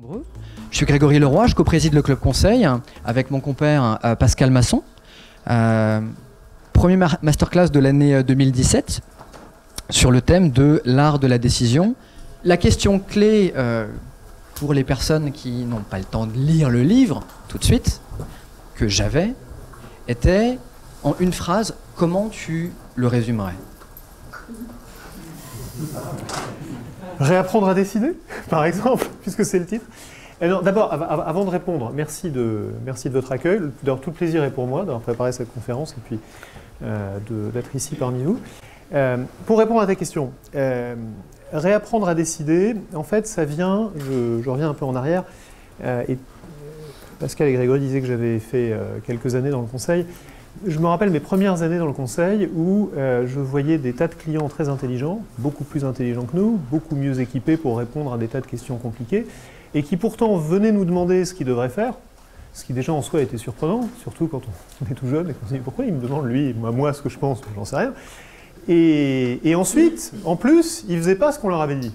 Nombreux. Je suis Grégory Leroy, je co-préside le Club Conseil avec mon compère Pascal Masson. Premier masterclass de l'année 2017 sur le thème de l'art de la décision. La question clé pour les personnes qui n'ont pas le temps de lire le livre tout de suite, que j'avais, était en une phrase, comment tu le résumerais? Réapprendre à décider, par exemple, puisque c'est le titre. D'abord, avant de répondre, merci de votre accueil. D'ailleurs, tout le plaisir est pour moi d'avoir préparé cette conférence et puis d'être ici parmi vous. Pour répondre à ta question, réapprendre à décider, en fait, ça vient, je reviens un peu en arrière, et Pascal et Grégory disaient que j'avais fait quelques années dans le conseil. Je me rappelle mes premières années dans le conseil où je voyais des tas de clients très intelligents, beaucoup plus intelligents que nous, beaucoup mieux équipés pour répondre à des tas de questions compliquées, et qui pourtant venaient nous demander ce qu'ils devraient faire, ce qui déjà en soi était surprenant, surtout quand on est tout jeune et qu'on se dit pourquoi il me demande lui, moi ce que je pense, j'en sais rien. Et ensuite, en plus, ils ne faisaient pas ce qu'on leur avait dit.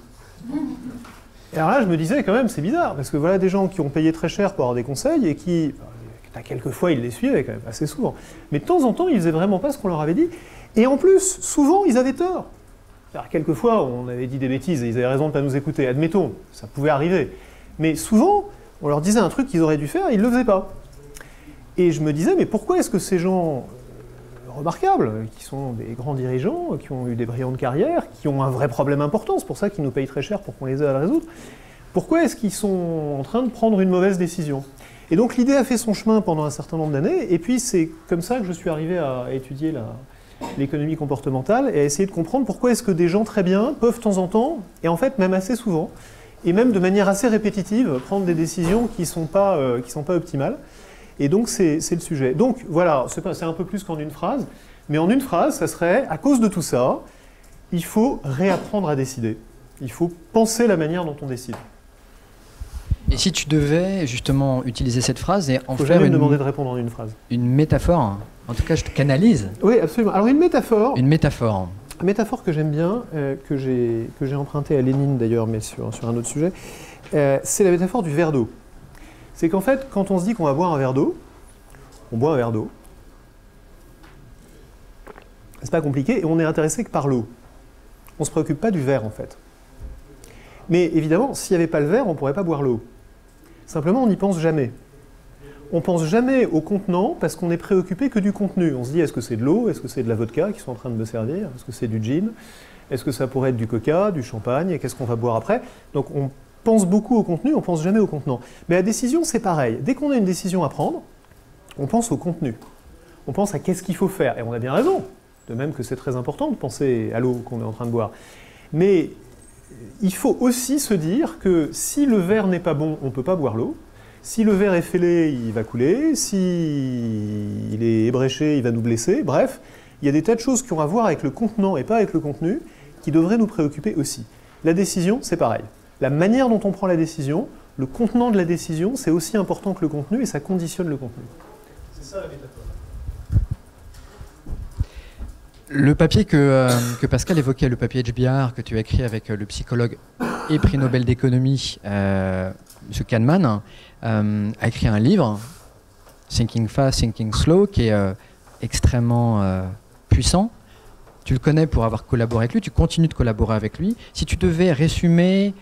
Et alors là, je me disais quand même, c'est bizarre, parce que voilà des gens qui ont payé très cher pour avoir des conseils et qui... Quelquefois, ils les suivaient quand même, assez souvent. Mais de temps en temps, ils ne faisaient vraiment pas ce qu'on leur avait dit. Et en plus, souvent, ils avaient tort. Alors, quelquefois, on avait dit des bêtises et ils avaient raison de ne pas nous écouter. Admettons, ça pouvait arriver. Mais souvent, on leur disait un truc qu'ils auraient dû faire et ils ne le faisaient pas. Et je me disais, mais pourquoi est-ce que ces gens remarquables, qui sont des grands dirigeants, qui ont eu des brillantes carrières, qui ont un vrai problème important, c'est pour ça qu'ils nous payent très cher pour qu'on les aide à le résoudre, pourquoi est-ce qu'ils sont en train de prendre une mauvaise décision ? Et donc l'idée a fait son chemin pendant un certain nombre d'années, et puis c'est comme ça que je suis arrivé à étudier l'économie comportementale et à essayer de comprendre pourquoi est-ce que des gens très bien peuvent de temps en temps, et en fait même assez souvent, et même de manière assez répétitive, prendre des décisions qui ne sont pas optimales. Et donc c'est le sujet. Donc voilà, c'est un peu plus qu'en une phrase, mais en une phrase, ça serait, à cause de tout ça, il faut réapprendre à décider. Il faut penser la manière dont on décide. Et si tu devais justement utiliser cette phrase et en faire faire me demander de répondre en une phrase. Une métaphore, en tout cas je te canalise. Oui, absolument. Alors une métaphore. Une métaphore. Une métaphore que j'aime bien, que j'ai empruntée à Lénine d'ailleurs, mais sur un autre sujet, c'est la métaphore du verre d'eau. C'est qu'en fait, quand on se dit qu'on va boire un verre d'eau, on boit un verre d'eau. C'est pas compliqué et on est intéressé que par l'eau. On ne se préoccupe pas du verre en fait. Mais évidemment, s'il n'y avait pas le verre, on ne pourrait pas boire l'eau. Simplement, on n'y pense jamais. On ne pense jamais au contenant parce qu'on est préoccupé que du contenu. On se dit, est-ce que c'est de l'eau? Est-ce que c'est de la vodka qu'ils sont en train de me servir? Est-ce que c'est du gin? Est-ce que ça pourrait être du coca, du champagne? Et qu'est-ce qu'on va boire après? Donc on pense beaucoup au contenu, on ne pense jamais au contenant. Mais la décision, c'est pareil. Dès qu'on a une décision à prendre, on pense au contenu. On pense à qu'est-ce qu'il faut faire. Et on a bien raison. De même que c'est très important de penser à l'eau qu'on est en train de boire. Mais il faut aussi se dire que si le verre n'est pas bon, on ne peut pas boire l'eau. Si le verre est fêlé, il va couler. S'il est ébréché, il va nous blesser. Bref, il y a des tas de choses qui ont à voir avec le contenant et pas avec le contenu qui devraient nous préoccuper aussi. La décision, c'est pareil. La manière dont on prend la décision, le contenant de la décision, c'est aussi important que le contenu et ça conditionne le contenu. C'est ça la métaphore. Le papier que Pascal évoquait, le papier HBR que tu as écrit avec le psychologue et prix Nobel d'économie, M. Kahneman, a écrit un livre, Thinking Fast, Thinking Slow, qui est extrêmement puissant. Tu le connais pour avoir collaboré avec lui, tu continues de collaborer avec lui. Si tu devais résumer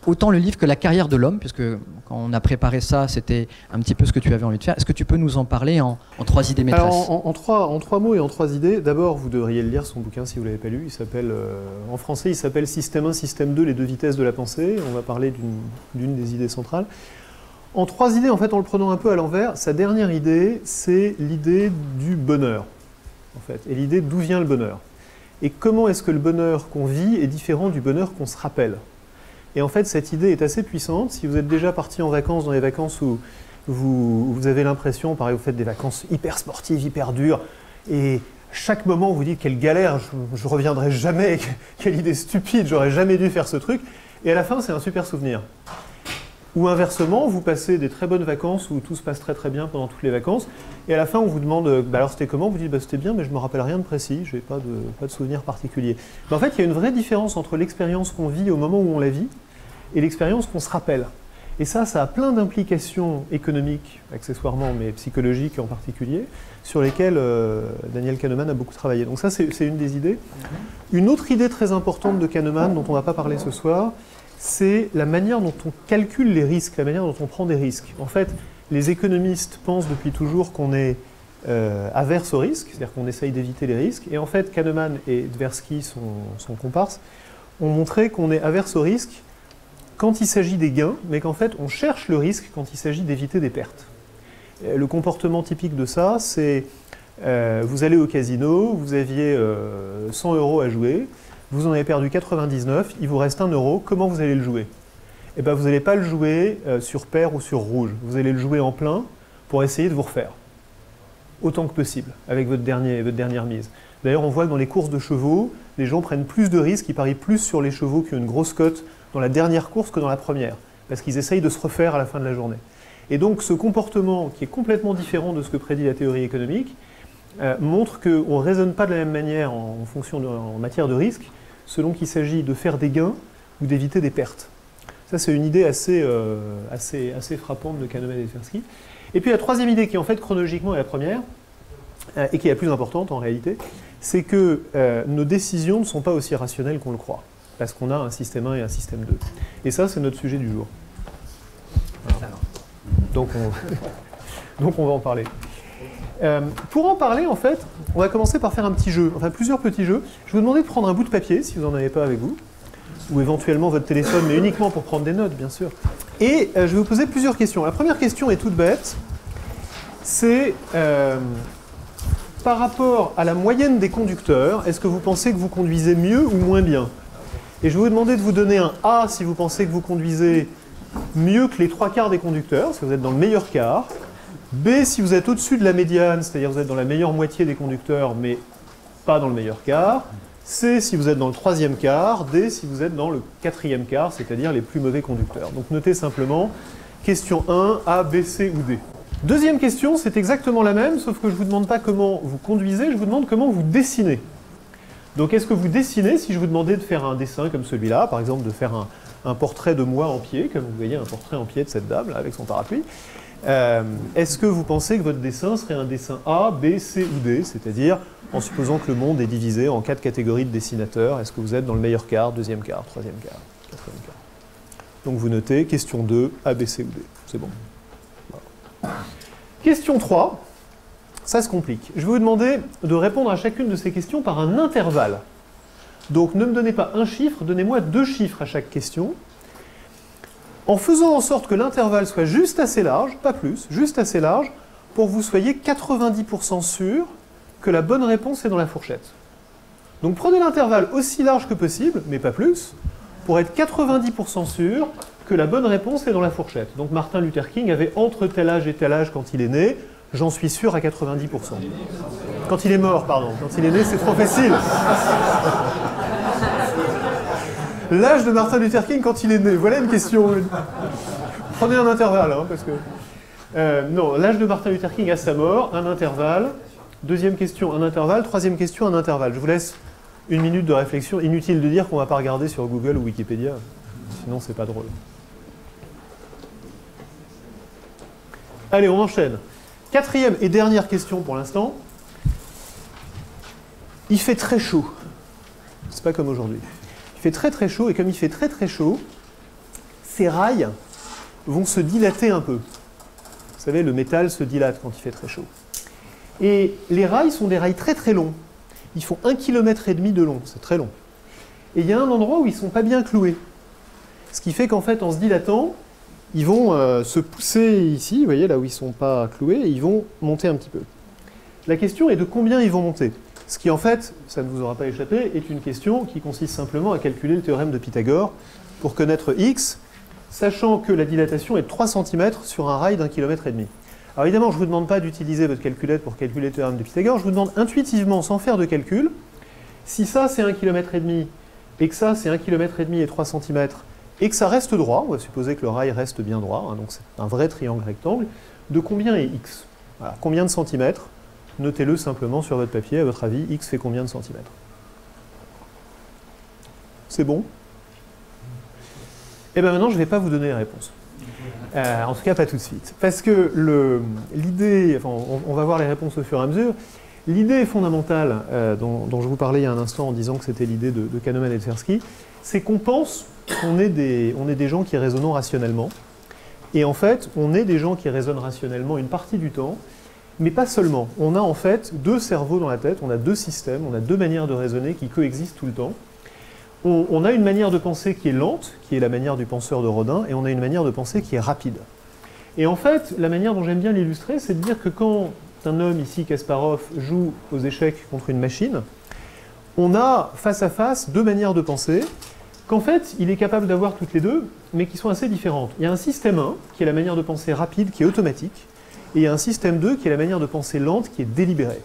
autant le livre que la carrière de l'homme, puisque quand on a préparé ça, c'était un petit peu ce que tu avais envie de faire. Est-ce que tu peux nous en parler en 3 idées maîtresses? Alors, en 3 mots et en 3 idées. D'abord, vous devriez le lire, son bouquin, si vous ne l'avez pas lu. Il s'appelle, en français, il s'appelle Système 1, Système 2, les 2 vitesses de la pensée. On va parler d'une des idées centrales. En 3 idées, en fait, en le prenant un peu à l'envers, sa dernière idée, c'est l'idée du bonheur, en fait, et l'idée d'où vient le bonheur. Et comment est-ce que le bonheur qu'on vit est différent du bonheur qu'on se rappelle. Et en fait, cette idée est assez puissante. Si vous êtes déjà parti en vacances, dans les vacances où vous avez l'impression, pareil, vous faites des vacances hyper sportives, hyper dures, et chaque moment, vous dites quelle galère, je reviendrai jamais, quelle idée stupide, j'aurais jamais dû faire ce truc. Et à la fin, c'est un super souvenir. Ou inversement, vous passez des très bonnes vacances où tout se passe très très bien pendant toutes les vacances, et à la fin, on vous demande bah alors c'était comment? Vous dites bah c'était bien, mais je ne me rappelle rien de précis, je n'ai pas de souvenir particulier. Mais en fait, il y a une vraie différence entre l'expérience qu'on vit au moment où on la vit et l'expérience qu'on se rappelle. Et ça a plein d'implications économiques, accessoirement, mais psychologiques en particulier, sur lesquelles Daniel Kahneman a beaucoup travaillé. Donc ça, c'est une des idées. Une autre idée très importante de Kahneman, dont on ne va pas parler ce soir, c'est la manière dont on calcule les risques, la manière dont on prend des risques. En fait, les économistes pensent depuis toujours qu'on est averse au risque, c'est-à-dire qu'on essaye d'éviter les risques. Et en fait, Kahneman et Tversky, son comparse, ont montré qu'on est averse au risque quand il s'agit des gains, mais qu'en fait, on cherche le risque quand il s'agit d'éviter des pertes. Le comportement typique de ça, c'est vous allez au casino, vous aviez 100 € à jouer, vous en avez perdu 99, il vous reste 1 €, comment vous allez le jouer? Eh bien, vous n'allez pas le jouer sur pair ou sur rouge, vous allez le jouer en plein pour essayer de vous refaire, autant que possible, avec votre dernière mise. D'ailleurs, on voit que dans les courses de chevaux, les gens prennent plus de risques, ils parient plus sur les chevaux qui ont une grosse cote dans la dernière course que dans la première, parce qu'ils essayent de se refaire à la fin de la journée. Et donc ce comportement, qui est complètement différent de ce que prédit la théorie économique, montre qu'on ne raisonne pas de la même manière en matière de risque, selon qu'il s'agit de faire des gains ou d'éviter des pertes. Ça, c'est une idée assez frappante de Kahneman et Tversky. Et puis la troisième idée, qui en fait chronologiquement est la première, et qui est la plus importante en réalité, c'est que nos décisions ne sont pas aussi rationnelles qu'on le croit, parce qu'on a un système 1 et un système 2. Et ça, c'est notre sujet du jour. Voilà. Donc on va en parler. Pour en parler, en fait, on va commencer par faire un petit jeu, enfin plusieurs petits jeux. Je vais vous demander de prendre un bout de papier, si vous n'en avez pas avec vous, ou éventuellement votre téléphone, mais uniquement pour prendre des notes, bien sûr. Et je vais vous poser plusieurs questions. La première question est toute bête, c'est par rapport à la moyenne des conducteurs, est-ce que vous pensez que vous conduisez mieux ou moins bien? Et je vais vous demander de vous donner un A si vous pensez que vous conduisez mieux que les 3/4 des conducteurs, si vous êtes dans le meilleur quart. B si vous êtes au-dessus de la médiane, c'est-à-dire vous êtes dans la meilleure moitié des conducteurs, mais pas dans le meilleur quart. C si vous êtes dans le 3e quart. D si vous êtes dans le 4e quart, c'est-à-dire les plus mauvais conducteurs. Donc notez simplement, question 1, A, B, C ou D. Deuxième question, c'est exactement la même, sauf que je ne vous demande pas comment vous conduisez, je vous demande comment vous dessinez. Donc est-ce que vous dessinez, si je vous demandais de faire un dessin comme celui-là, par exemple de faire un portrait de moi en pied, comme vous voyez un portrait en pied de cette dame là, avec son parapluie, est-ce que vous pensez que votre dessin serait un dessin A, B, C ou D, c'est-à-dire en supposant que le monde est divisé en 4 catégories de dessinateurs, est-ce que vous êtes dans le meilleur quart, 2e quart, 3e quart, 4e quart? Donc vous notez, question 2, A, B, C ou D, c'est bon. Voilà. Question 3, ça se complique. Je vais vous demander de répondre à chacune de ces questions par un intervalle. Donc ne me donnez pas un chiffre, donnez-moi 2 chiffres à chaque question, en faisant en sorte que l'intervalle soit juste assez large, pas plus, juste assez large, pour que vous soyez 90% sûr que la bonne réponse est dans la fourchette. Donc prenez l'intervalle aussi large que possible, mais pas plus, pour être 90% sûr que la bonne réponse est dans la fourchette. Donc Martin Luther King avait entre tel âge et tel âge quand il est né, j'en suis sûr à 90%. Quand il est mort, pardon. Quand il est né, c'est trop facile. L'âge de Martin Luther King quand il est né, voilà une question. Prenez un intervalle, hein, parce que... non, l'âge de Martin Luther King à sa mort, un intervalle. Deuxième question, un intervalle. Troisième question, un intervalle. Je vous laisse 1 minute de réflexion. Inutile de dire qu'on ne va pas regarder sur Google ou Wikipédia. Sinon, c'est pas drôle. Allez, on enchaîne. 4e et dernière question pour l'instant. Il fait très chaud. C'est pas comme aujourd'hui. Il fait très très chaud, et comme il fait très très chaud, ces rails vont se dilater un peu. Vous savez, le métal se dilate quand il fait très chaud. Et les rails sont des rails très très longs. Ils font 1,5 km de long, c'est très long. Et il y a un endroit où ils ne sont pas bien cloués. Ce qui fait qu'en fait, en se dilatant, ils vont se pousser ici, vous voyez, là où ils ne sont pas cloués, et ils vont monter un petit peu. La question est de combien ils vont monter. Ce qui, en fait, ça ne vous aura pas échappé, est une question qui consiste simplement à calculer le théorème de Pythagore pour connaître x, sachant que la dilatation est de 3 cm sur un rail d'1,5 km. Alors évidemment, je ne vous demande pas d'utiliser votre calculette pour calculer le théorème de Pythagore, je vous demande intuitivement, sans faire de calcul, si ça c'est 1,5 km et que ça c'est 1,5 km et 3 cm, et que ça reste droit, on va supposer que le rail reste bien droit, hein, donc c'est un vrai triangle rectangle, de combien est x? Voilà, combien de centimètres? Notez-le simplement sur votre papier, à votre avis, x fait combien de centimètres? C'est bon? Et bien maintenant, je ne vais pas vous donner la réponse. En tout cas, pas tout de suite. Parce que l'idée, enfin, on va voir les réponses au fur et à mesure, l'idée fondamentale dont je vous parlais il y a un instant en disant que c'était l'idée de Kahneman et de Tversky, c'est qu'on pense qu'on est des gens qui raisonnent rationnellement. Et en fait, on est des gens qui raisonnent rationnellement une partie du temps, mais pas seulement. On a en fait deux cerveaux dans la tête, on a deux systèmes, on a deux manières de raisonner qui coexistent tout le temps. On a une manière de penser qui est lente, qui est la manière du penseur de Rodin, et on a une manière de penser qui est rapide. Et en fait, la manière dont j'aime bien l'illustrer, c'est de dire que quand un homme, ici Kasparov, joue aux échecs contre une machine, on a face à face deux manières de penser, qu'en fait, il est capable d'avoir toutes les deux, mais qui sont assez différentes. Il y a un système 1, qui est la manière de penser rapide, qui est automatique, et il y a un système 2, qui est la manière de penser lente, qui est délibérée.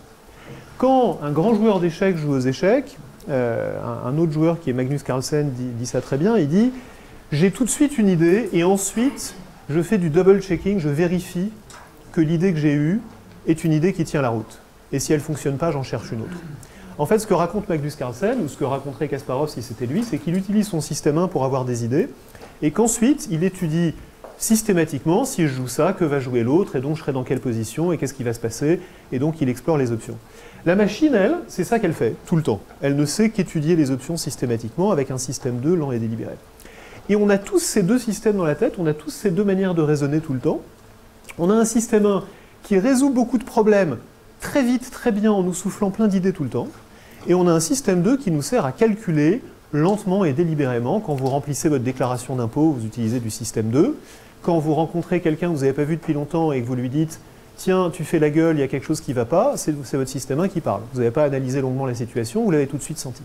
Quand un grand joueur d'échecs joue aux échecs, un autre joueur qui est Magnus Carlsen dit ça très bien, il dit « j'ai tout de suite une idée, et ensuite, je fais du double-checking, je vérifie que l'idée que j'ai eue est une idée qui tient la route. Et si elle ne fonctionne pas, j'en cherche une autre. » En fait, ce que raconte Magnus Carlsen, ou ce que raconterait Kasparov si c'était lui, c'est qu'il utilise son système 1 pour avoir des idées, et qu'ensuite, il étudie systématiquement, si je joue ça, que va jouer l'autre, et donc je serai dans quelle position, et qu'est-ce qui va se passer, et donc il explore les options. La machine, elle, c'est ça qu'elle fait, tout le temps. Elle ne sait qu'étudier les options systématiquement avec un système 2 lent et délibéré. Et on a tous ces deux systèmes dans la tête, on a tous ces deux manières de raisonner tout le temps. On a un système 1 qui résout beaucoup de problèmes très vite, très bien, en nous soufflant plein d'idées tout le temps. Et on a un système 2 qui nous sert à calculer lentement et délibérément. Quand vous remplissez votre déclaration d'impôt, vous utilisez du système 2. Quand vous rencontrez quelqu'un que vous n'avez pas vu depuis longtemps et que vous lui dites « Tiens, tu fais la gueule, il y a quelque chose qui ne va pas », c'est votre système 1 qui parle. Vous n'avez pas analysé longuement la situation, vous l'avez tout de suite senti.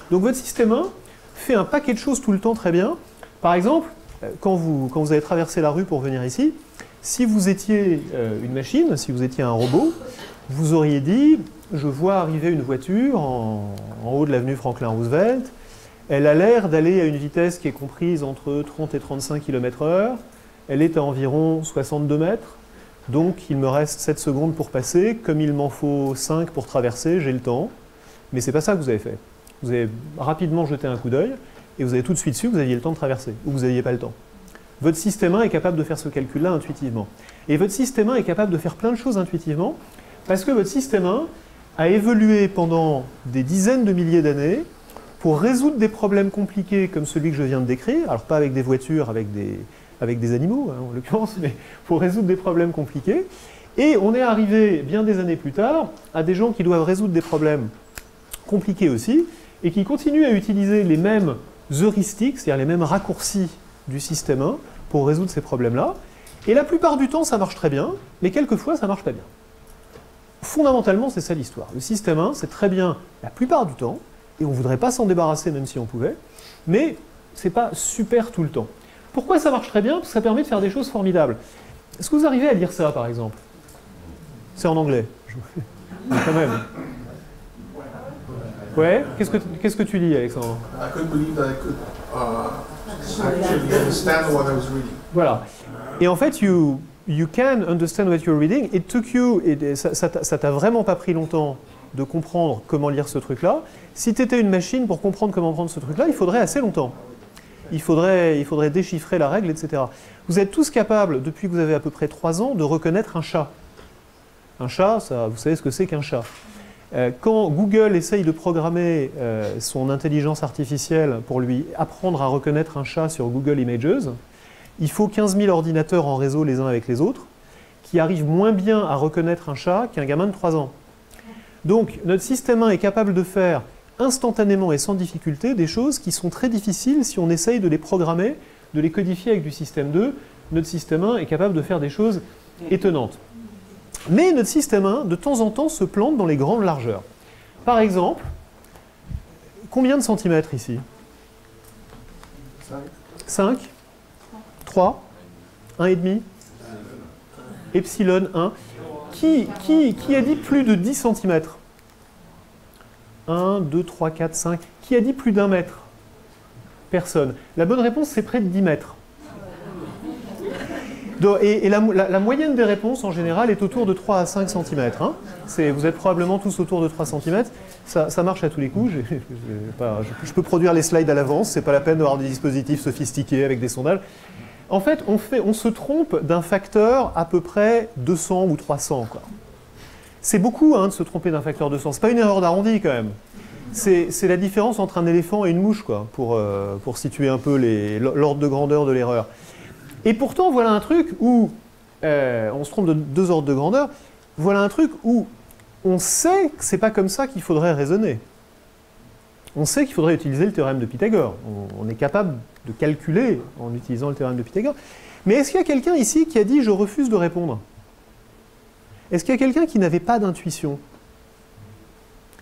Donc votre système 1 fait un paquet de choses tout le temps très bien. Par exemple, quand vous avez traversé la rue pour venir ici, si vous étiez une machine, si vous étiez un robot, vous auriez dit « Je vois arriver une voiture en haut de l'avenue Franklin Roosevelt, elle a l'air d'aller à une vitesse qui est comprise entre 30 et 35 km/h, elle est à environ 62 mètres, donc il me reste 7 secondes pour passer, comme il m'en faut 5 pour traverser, j'ai le temps. » Mais ce n'est pas ça que vous avez fait. Vous avez rapidement jeté un coup d'œil, et vous avez tout de suite su que vous aviez le temps de traverser, ou vous n'aviez pas le temps. Votre système 1 est capable de faire ce calcul-là intuitivement. Et votre système 1 est capable de faire plein de choses intuitivement, parce que votre système 1 a évolué pendant des dizaines de milliers d'années pour résoudre des problèmes compliqués comme celui que je viens de décrire, alors pas avec des voitures, avec des animaux, hein, en l'occurrence, mais pour résoudre des problèmes compliqués. Et on est arrivé, bien des années plus tard, à des gens qui doivent résoudre des problèmes compliqués aussi, et qui continuent à utiliser les mêmes heuristiques, c'est-à-dire les mêmes raccourcis du système 1 pour résoudre ces problèmes-là. Et la plupart du temps, ça marche très bien, mais quelquefois, ça marche pas bien. Fondamentalement, c'est ça l'histoire. Le système 1, c'est très bien la plupart du temps, et on ne voudrait pas s'en débarrasser même si on pouvait, mais c'est pas super tout le temps. Pourquoi ça marche très bien? Parce que ça permet de faire des choses formidables. Est-ce que vous arrivez à lire ça, par exemple? C'est en anglais. Mais quand même. Ouais? Qu'est-ce que tu lis, Alexandre? I couldn't believe that I could actually understand what I was reading. Voilà. Et en fait, you can understand what you're reading. It took you, ça t'a vraiment pas pris longtemps de comprendre comment lire ce truc-là. Si tu étais une machine pour comprendre comment prendre ce truc-là, il faudrait assez longtemps. Il faudrait déchiffrer la règle, etc. Vous êtes tous capables, depuis que vous avez à peu près 3 ans, de reconnaître un chat. Un chat, ça, vous savez ce que c'est qu'un chat. Quand Google essaye de programmer son intelligence artificielle pour lui apprendre à reconnaître un chat sur Google Images, il faut 15 000 ordinateurs en réseau les uns avec les autres qui arrivent moins bien à reconnaître un chat qu'un gamin de 3 ans. Donc notre système 1 est capable de faire instantanément et sans difficulté des choses qui sont très difficiles si on essaye de les programmer, de les codifier avec du système 2. Notre système 1 est capable de faire des choses étonnantes. Mais notre système 1, de temps en temps, se plante dans les grandes largeurs. Par exemple, combien de centimètres ici? 5 3 1,5 Epsilon 1. Qui a dit plus de 10 cm? 1, 2, 3, 4, 5. Qui a dit plus d'1 mètre? Personne. La bonne réponse, c'est près de 10 mètres. Et la moyenne des réponses, en général, est autour de 3 à 5 cm. Hein. Vous êtes probablement tous autour de 3 cm. Ça marche à tous les coups. Je peux produire les slides à l'avance. Ce n'est pas la peine d'avoir des dispositifs sophistiqués avec des sondages. En fait, on se trompe d'un facteur à peu près 200 ou 300, quoi. C'est beaucoup hein, de se tromper d'un facteur 200. C'est pas une erreur d'arrondi quand même. C'est la différence entre un éléphant et une mouche, quoi, pour situer un peu l'ordre de grandeur de l'erreur. Et pourtant, voilà un truc où on se trompe de 2 ordres de grandeur. Voilà un truc où on sait que c'est pas comme ça qu'il faudrait raisonner. On sait qu'il faudrait utiliser le théorème de Pythagore. On est capable de calculer en utilisant le théorème de Pythagore. Mais est-ce qu'il y a quelqu'un ici qui a dit « je refuse de répondre » ? Est-ce qu'il y a quelqu'un qui n'avait pas d'intuition?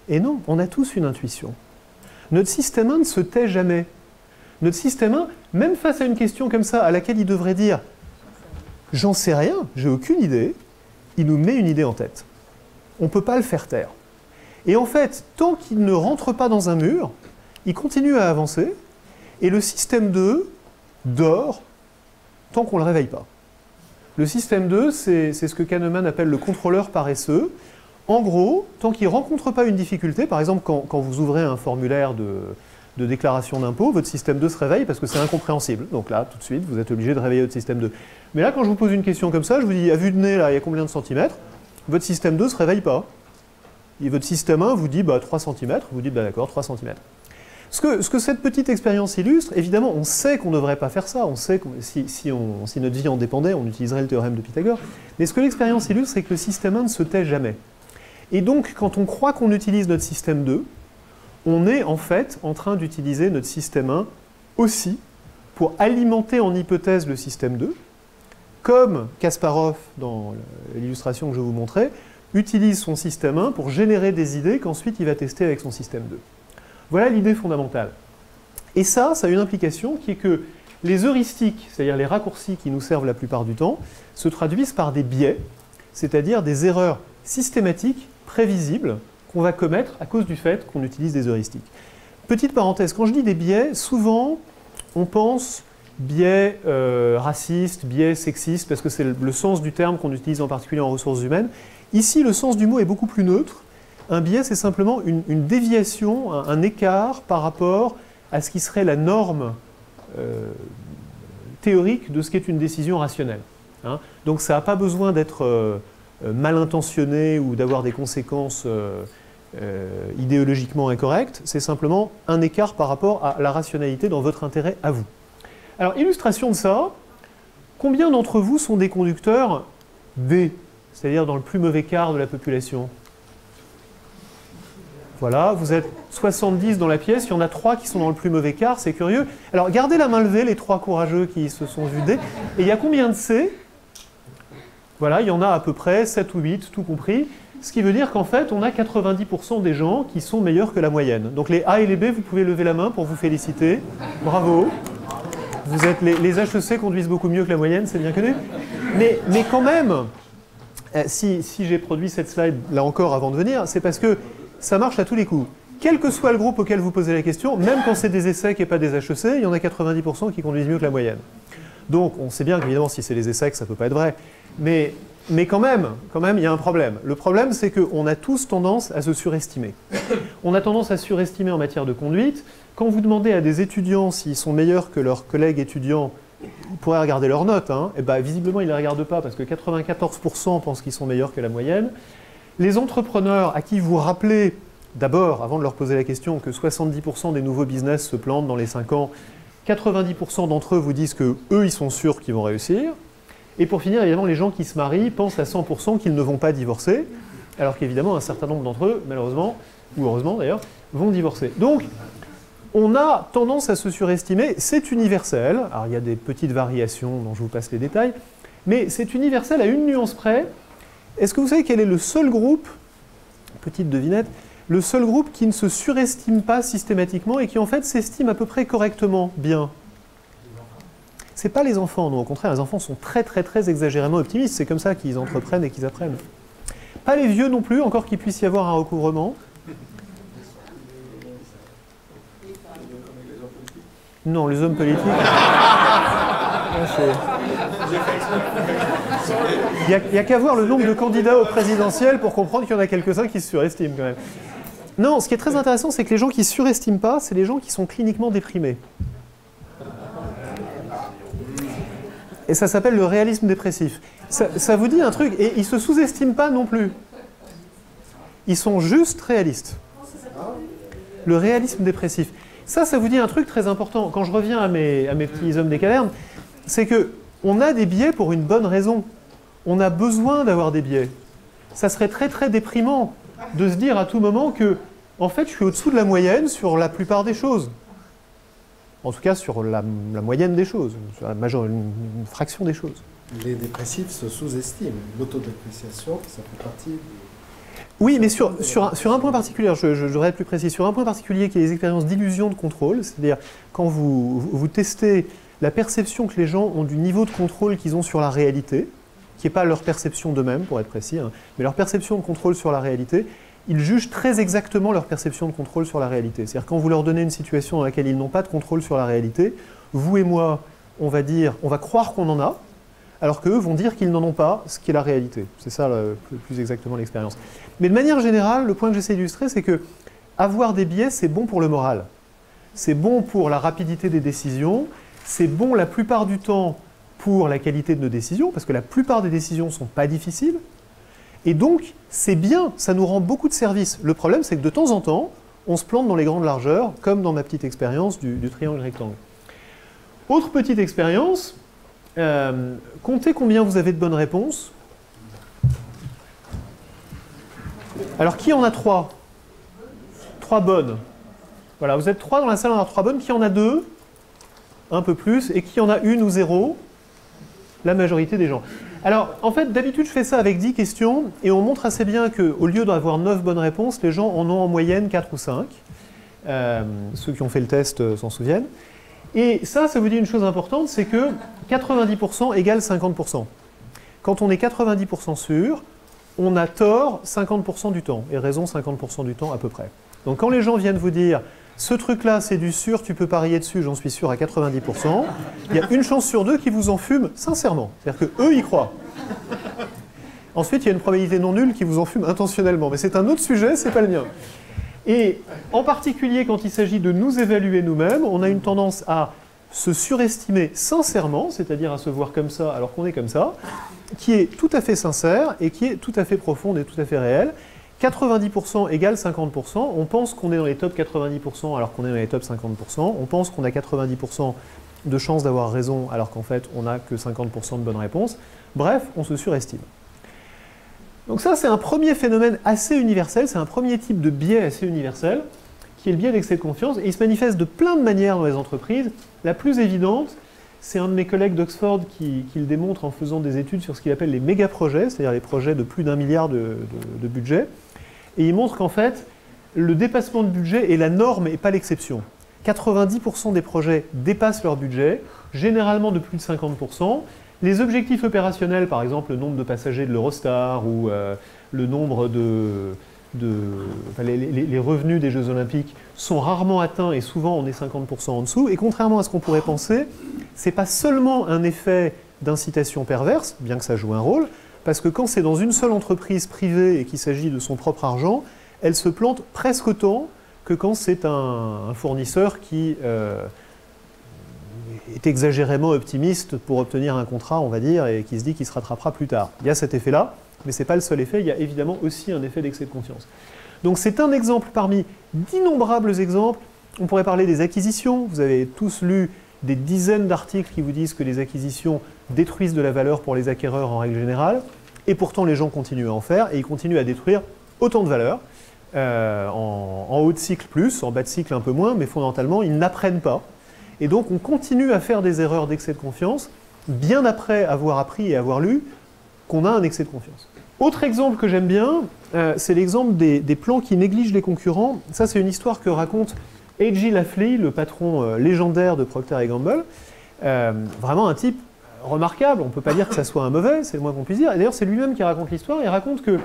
Et non, on a tous une intuition. Notre système 1 ne se tait jamais. Notre système 1, même face à une question comme ça, à laquelle il devrait dire « j'en sais rien, j'ai aucune idée », il nous met une idée en tête. On ne peut pas le faire taire. Et en fait, tant qu'il ne rentre pas dans un mur, il continue à avancer, et le système 2 dort tant qu'on ne le réveille pas. Le système 2, c'est ce que Kahneman appelle le contrôleur paresseux. En gros, tant qu'il ne rencontre pas une difficulté, par exemple quand vous ouvrez un formulaire de déclaration d'impôt, votre système 2 se réveille parce que c'est incompréhensible. Donc là, tout de suite, vous êtes obligé de réveiller votre système 2. Mais là, quand je vous pose une question comme ça, je vous dis, à vue de nez, là, il y a combien de centimètres? Votre système 2 ne se réveille pas. Et votre système 1 vous dit, bah, 3 cm. Vous dites, bah, d'accord, 3 cm. Ce que cette petite expérience illustre, évidemment, on sait qu'on ne devrait pas faire ça. On sait que si notre vie en dépendait, on utiliserait le théorème de Pythagore. Mais ce que l'expérience illustre, c'est que le système 1 ne se tait jamais. Et donc, quand on croit qu'on utilise notre système 2, on est en fait en train d'utiliser notre système 1 aussi pour alimenter en hypothèse le système 2, comme Kasparov, dans l'illustration que je vous montrais, utilise son système 1 pour générer des idées qu'ensuite il va tester avec son système 2. Voilà l'idée fondamentale. Et ça a une implication qui est que les heuristiques, c'est-à-dire les raccourcis qui nous servent la plupart du temps, se traduisent par des biais, c'est-à-dire des erreurs systématiques, prévisibles, qu'on va commettre à cause du fait qu'on utilise des heuristiques. Petite parenthèse, quand je dis des biais, souvent on pense biais raciste, biais sexiste, parce que c'est le sens du terme qu'on utilise en particulier en ressources humaines. Ici, le sens du mot est beaucoup plus neutre. Un biais, c'est simplement une déviation, un écart par rapport à ce qui serait la norme théorique de ce qu'est une décision rationnelle. Hein. Donc ça n'a pas besoin d'être mal intentionné ou d'avoir des conséquences idéologiquement incorrectes, c'est simplement un écart par rapport à la rationalité dans votre intérêt à vous. Alors, illustration de ça, combien d'entre vous sont des conducteurs B, c'est-à-dire dans le plus mauvais quart de la population? Voilà, vous êtes 70 dans la pièce, il y en a 3 qui sont dans le plus mauvais quart, c'est curieux. Alors, gardez la main levée, les 3 courageux qui se sont vus D. Et il y a combien de C? Voilà, il y en a à peu près 7 ou 8, tout compris. Ce qui veut dire qu'en fait, on a 90% des gens qui sont meilleurs que la moyenne. Donc les A et les B, vous pouvez lever la main pour vous féliciter. Bravo. Vous êtes les HEC conduisent beaucoup mieux que la moyenne, c'est bien connu. Mais quand même, si j'ai produit cette slide là encore avant de venir, c'est parce que ça marche à tous les coups. Quel que soit le groupe auquel vous posez la question, même quand c'est des ESSEC et pas des HEC, il y en a 90% qui conduisent mieux que la moyenne. Donc on sait bien qu'évidemment, si c'est les ESSEC, ça ne peut pas être vrai. Mais quand même, il y a un problème. Le problème, c'est qu'on a tous tendance à se surestimer. On a tendance à surestimer en matière de conduite. Quand vous demandez à des étudiants s'ils sont meilleurs que leurs collègues étudiants, ils pourraient regarder leurs notes. Hein. Et ben, visiblement, ils ne les regardent pas parce que 94% pensent qu'ils sont meilleurs que la moyenne. Les entrepreneurs à qui vous rappelez, d'abord, avant de leur poser la question, que 70% des nouveaux business se plantent dans les 5 ans, 90% d'entre eux vous disent qu'eux, ils sont sûrs qu'ils vont réussir. Et pour finir, évidemment, les gens qui se marient pensent à 100% qu'ils ne vont pas divorcer, alors qu'évidemment, un certain nombre d'entre eux, malheureusement, ou heureusement d'ailleurs, vont divorcer. Donc, on a tendance à se surestimer, c'est universel, alors il y a des petites variations dont je vous passe les détails, mais c'est universel à une nuance près. Est-ce que vous savez quel est le seul groupe, petite devinette, le seul groupe qui ne se surestime pas systématiquement et qui en fait s'estime à peu près correctement bien? C'est pas les enfants, non, au contraire, les enfants sont très très très exagérément optimistes, c'est comme ça qu'ils entreprennent et qu'ils apprennent. Pas les vieux non plus, encore qu'il puisse y avoir un recouvrement. Non, les hommes politiques. Il n'y a qu'à voir le nombre de candidats au présidentiel pour comprendre qu'il y en a quelques-uns qui se surestiment quand même. Non, ce qui est très intéressant, c'est que les gens qui ne surestiment pas, c'est les gens qui sont cliniquement déprimés. Et ça s'appelle le réalisme dépressif. Ça vous dit un truc, et ils ne se sous-estiment pas non plus. Ils sont juste réalistes. Le réalisme dépressif. Ça vous dit un truc très important. Quand je reviens à mes petits hommes des cavernes, c'est qu'on a des biais pour une bonne raison. On a besoin d'avoir des biais. Ça serait très très déprimant de se dire à tout moment que, en fait, je suis au-dessous de la moyenne sur la plupart des choses. En tout cas, sur la moyenne des choses, sur une fraction des choses. Les dépressifs se sous-estiment. L'autodépréciation, ça fait partie du... Oui, mais sur un point particulier, je devrais être plus précis, sur un point particulier qui est les expériences d'illusion de contrôle, c'est-à-dire quand vous testez la perception que les gens ont du niveau de contrôle qu'ils ont sur la réalité, qui n'est pas leur perception d'eux-mêmes, pour être précis, hein, mais leur perception de contrôle sur la réalité, ils jugent très exactement leur perception de contrôle sur la réalité. C'est-à-dire quand vous leur donnez une situation dans laquelle ils n'ont pas de contrôle sur la réalité, vous et moi, on va croire qu'on en a, alors qu'eux vont dire qu'ils n'en ont pas, ce qui est la réalité. C'est ça plus exactement l'expérience. Mais de manière générale, le point que j'essaie d'illustrer, c'est que avoir des biais, c'est bon pour le moral. C'est bon pour la rapidité des décisions, c'est bon la plupart du temps pour la qualité de nos décisions, parce que la plupart des décisions ne sont pas difficiles. Et donc, c'est bien, ça nous rend beaucoup de services. Le problème, c'est que de temps en temps, on se plante dans les grandes largeurs, comme dans ma petite expérience du triangle rectangle. Autre petite expérience, comptez combien vous avez de bonnes réponses. Alors, qui en a 3 ? 3 bonnes. Voilà, vous êtes 3 dans la salle, on a 3 bonnes. Qui en a 2 ? Un peu plus. Et qui en a 1 ou 0 ? La majorité des gens. Alors, en fait, d'habitude, je fais ça avec 10 questions, et on montre assez bien qu'au lieu d'avoir 9 bonnes réponses, les gens en ont en moyenne 4 ou 5. Ceux qui ont fait le test s'en souviennent. Et ça vous dit une chose importante, c'est que 90% égale 50%. Quand on est 90% sûr, on a tort 50% du temps, et raison 50% du temps à peu près. Donc quand les gens viennent vous dire « ce truc-là, c'est du sûr, tu peux parier dessus, j'en suis sûr à 90%, il y a une chance sur 2 qui vous en fument sincèrement. C'est-à-dire qu'eux, y croient. Ensuite, il y a une probabilité non nulle qui vous en fume intentionnellement. Mais c'est un autre sujet, c'est pas le mien. Et en particulier, quand il s'agit de nous évaluer nous-mêmes, on a une tendance à se surestimer sincèrement, c'est-à-dire à se voir comme ça alors qu'on est comme ça, qui est tout à fait sincère et qui est tout à fait profonde et tout à fait réelle. 90% égale 50%, on pense qu'on est dans les top 90% alors qu'on est dans les top 50%, on pense qu'on a 90% de chances d'avoir raison alors qu'en fait on n'a que 50% de bonnes réponses. Bref, on se surestime. Donc ça c'est un premier phénomène assez universel, c'est un premier type de biais assez universel, qui est le biais d'excès de confiance, et il se manifeste de plein de manières dans les entreprises. La plus évidente, c'est un de mes collègues d'Oxford qui le démontre en faisant des études sur ce qu'il appelle les méga-projets, c'est-à-dire les projets de plus d'1 milliard de budget. Et il montre qu'en fait, le dépassement de budget est la norme et pas l'exception. 90% des projets dépassent leur budget, généralement de plus de 50%. Les objectifs opérationnels, par exemple le nombre de passagers de l'Eurostar ou le nombre les revenus des Jeux Olympiques sont rarement atteints et souvent on est 50% en dessous. Et contrairement à ce qu'on pourrait penser, ce n'est pas seulement un effet d'incitation perverse, bien que ça joue un rôle, parce que quand c'est dans une seule entreprise privée et qu'il s'agit de son propre argent, elle se plante presque autant que quand c'est un fournisseur qui est exagérément optimiste pour obtenir un contrat, on va dire, et qui se dit qu'il se rattrapera plus tard. Il y a cet effet-là, mais ce n'est pas le seul effet, il y a évidemment aussi un effet d'excès de confiance. Donc c'est un exemple parmi d'innombrables exemples. On pourrait parler des acquisitions. Vous avez tous lu des dizaines d'articles qui vous disent que les acquisitions détruisent de la valeur pour les acquéreurs en règle générale, et pourtant les gens continuent à en faire, et ils continuent à détruire autant de valeur, en haut de cycle plus, en bas de cycle un peu moins, mais fondamentalement ils n'apprennent pas. Et donc on continue à faire des erreurs d'excès de confiance, bien après avoir appris et avoir lu qu'on a un excès de confiance. Autre exemple que j'aime bien, c'est l'exemple des plans qui négligent les concurrents. Ça c'est une histoire que raconte A.G. Lafley, le patron légendaire de Procter & Gamble. Vraiment un type remarquable, on ne peut pas dire que ça soit un mauvais, c'est le moins qu'on puisse dire. Et d'ailleurs c'est lui-même qui raconte l'histoire, il raconte que,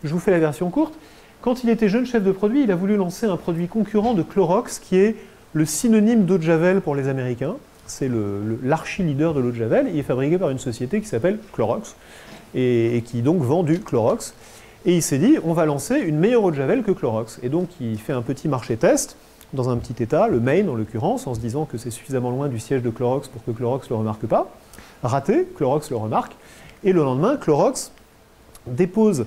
je vous fais la version courte, quand il était jeune chef de produit, il a voulu lancer un produit concurrent de Clorox, qui est le synonyme d'eau de Javel pour les Américains. C'est l'archi-leader de l'eau de Javel. Il est fabriqué par une société qui s'appelle Clorox, et qui donc vend du Clorox. Et il s'est dit, on va lancer une meilleure eau de Javel que Clorox. Et donc il fait un petit marché test, dans un petit état, le Maine en l'occurrence, en se disant que c'est suffisamment loin du siège de Clorox pour que Clorox ne le remarque pas. Raté, Clorox le remarque, et le lendemain, Clorox dépose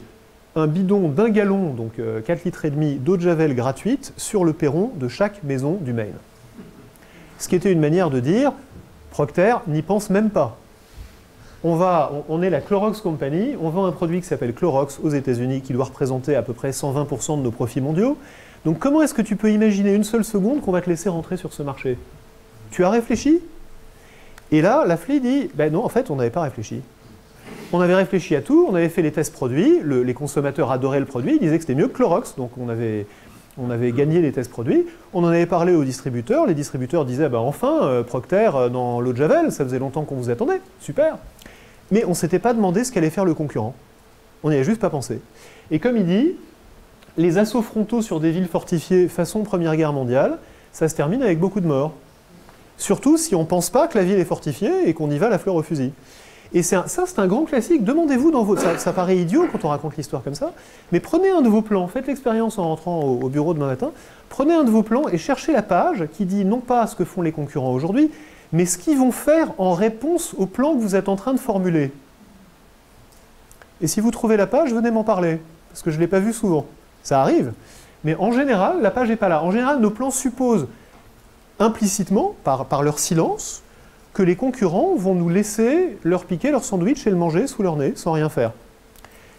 un bidon d'1 gallon, donc 4,5 litres d'eau de Javel gratuite, sur le perron de chaque maison du Maine. Ce qui était une manière de dire, Procter n'y pense même pas. On est la Clorox Company, on vend un produit qui s'appelle Clorox aux États-Unis, qui doit représenter à peu près 120% de nos profits mondiaux. Donc comment est-ce que tu peux imaginer une seule seconde qu'on va te laisser rentrer sur ce marché? Tu as réfléchi? Et là, la FLI dit, ben non, en fait, on n'avait pas réfléchi. On avait réfléchi à tout, on avait fait les tests produits, les consommateurs adoraient le produit, ils disaient que c'était mieux que Clorox, donc on avait gagné les tests produits. On en avait parlé aux distributeurs, les distributeurs disaient, bah enfin, Procter dans l'eau de Javel, ça faisait longtemps qu'on vous attendait, super. Mais on ne s'était pas demandé ce qu'allait faire le concurrent. On n'y avait juste pas pensé. Et comme il dit, les assauts frontaux sur des villes fortifiées façon Première Guerre mondiale, ça se termine avec beaucoup de morts. Surtout si on ne pense pas que la ville est fortifiée et qu'on y va la fleur au fusil. Et ça, c'est un grand classique. Demandez-vous dans vos... Ça paraît idiot quand on raconte l'histoire comme ça, mais prenez un de vos plans, faites l'expérience en rentrant au bureau demain matin, prenez un de vos plans et cherchez la page qui dit non pas ce que font les concurrents aujourd'hui, mais ce qu'ils vont faire en réponse au plan que vous êtes en train de formuler. Et si vous trouvez la page, venez m'en parler, parce que je ne l'ai pas vu souvent. Ça arrive, mais en général, la page n'est pas là. En général, nos plans supposent implicitement, par leur silence, que les concurrents vont nous laisser leur piquer leur sandwich et le manger sous leur nez, sans rien faire.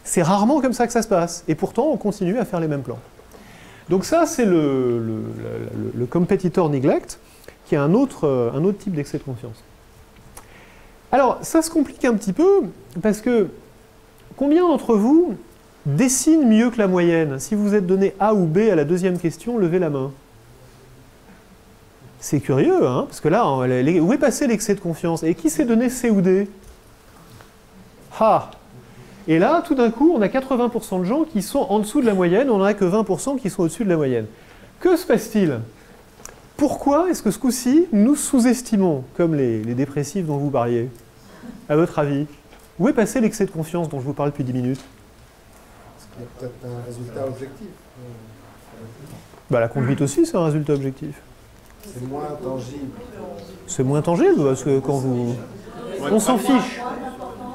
C'est rarement comme ça que ça se passe, et pourtant on continue à faire les mêmes plans. Donc ça, c'est le competitor neglect, qui est un autre type d'excès de confiance. Alors, ça se complique un petit peu, parce que combien d'entre vous dessinent mieux que la moyenne? Si vous êtes donné A ou B à la deuxième question, levez la main. C'est curieux, hein, parce que là, où est passé l'excès de confiance? Et qui s'est donné C ou D? Ah! Et là, tout d'un coup, on a 80% de gens qui sont en dessous de la moyenne, on n'en a que 20% qui sont au-dessus de la moyenne. Que se passe-t-il? Pourquoi est-ce que ce coup-ci, nous sous-estimons, comme les dépressifs dont vous parliez? À votre avis? Où est passé l'excès de confiance dont je vous parle depuis 10 minutes? Parce qu'il y a peut-être un résultat objectif. Bah, la conduite aussi, c'est un résultat objectif. C'est moins tangible. C'est moins tangible, parce que quand vous... On s'en fiche.